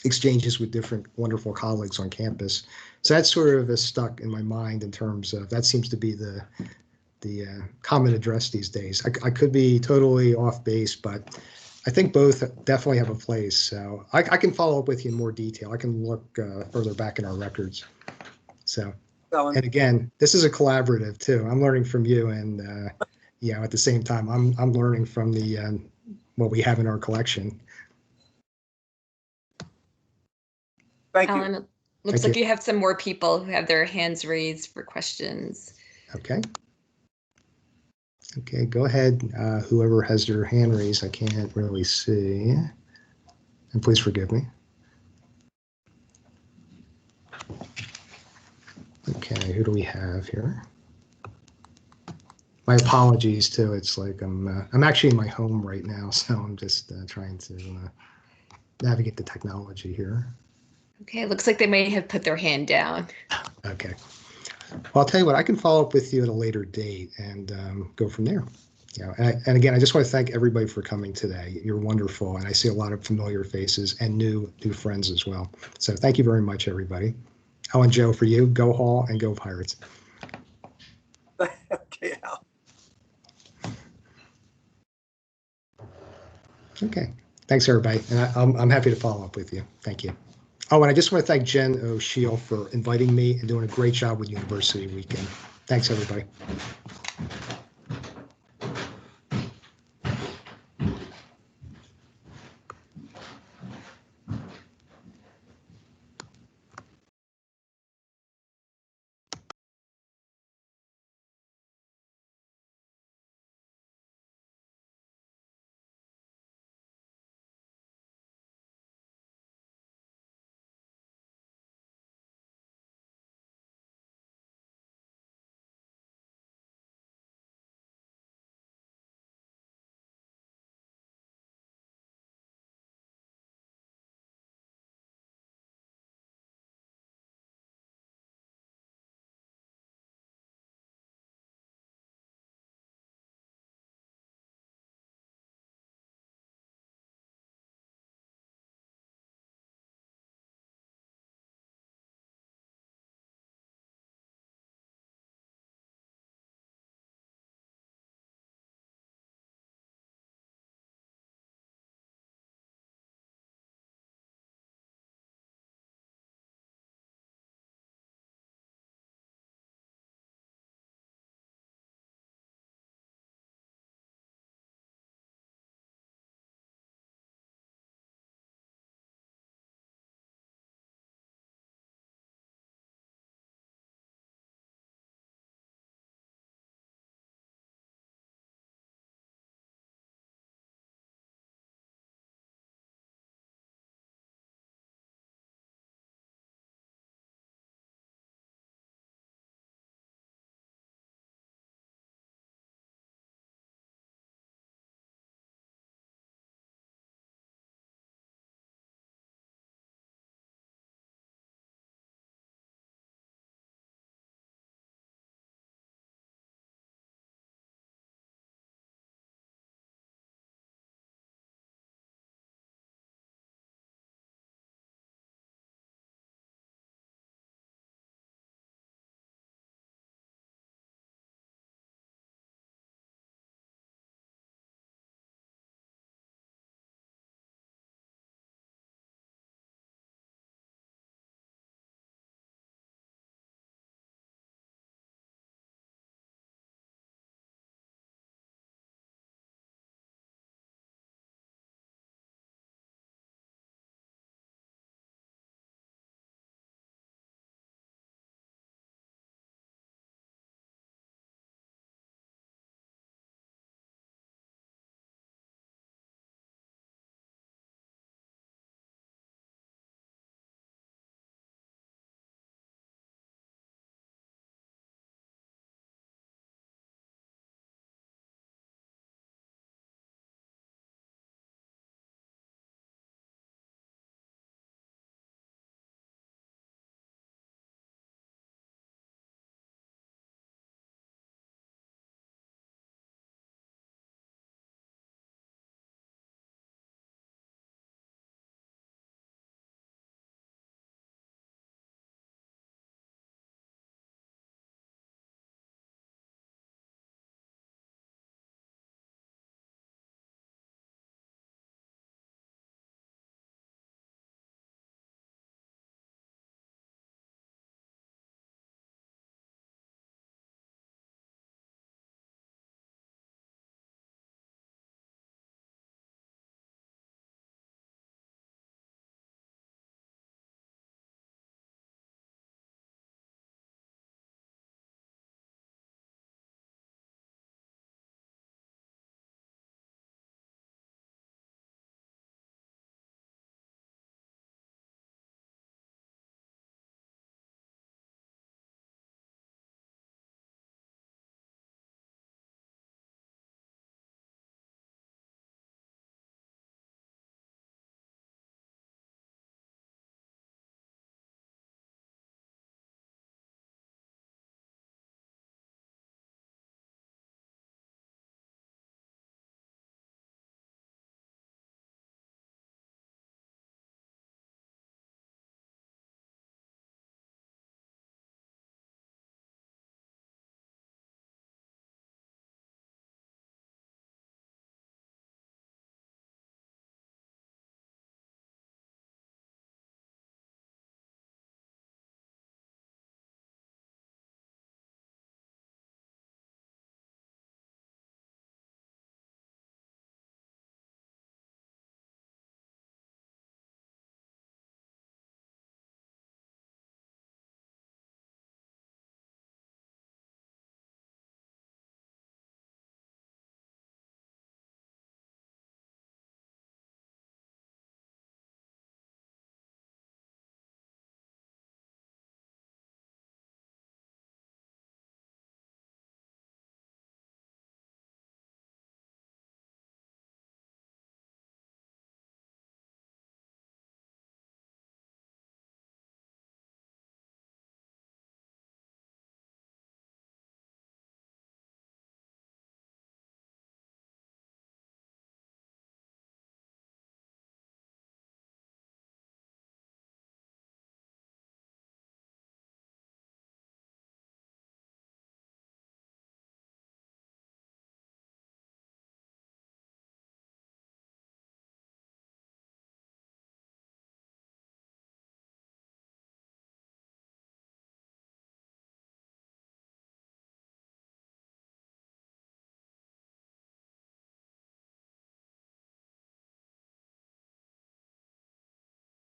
exchanges with different wonderful colleagues on campus. So that's sort of stuck in my mind in terms of that seems to be the common address these days. I could be totally off base, but I think both definitely have a place. So I can follow up with you in more detail. I can look further back in our records. So. And again, this is a collaborative too. I'm learning from you, and at the same time, I'm learning from the what we have in our collection. Thank you. Alan, looks like you have some more people who have their hands raised for questions. Okay. Okay, go ahead. Whoever has their hand raised, I can't really see. And please forgive me. Okay, who do we have here? My apologies too. It's like I'm actually in my home right now, so I'm just trying to navigate the technology here. Okay, it looks like they may have put their hand down. Okay. Well, I'll tell you what, I can follow up with you at a later date and go from there. And again, I just want to thank everybody for coming today. You're wonderful, and I see a lot of familiar faces and new friends as well. So thank you very much, everybody. Alan, Joe, for you, go Hall and go Pirates. Okay, Al. Okay. Thanks, everybody. And I'm happy to follow up with you. Thank you. Oh, and I just want to thank Jen O'Sheal for inviting me and doing a great job with University Weekend. Thanks, everybody.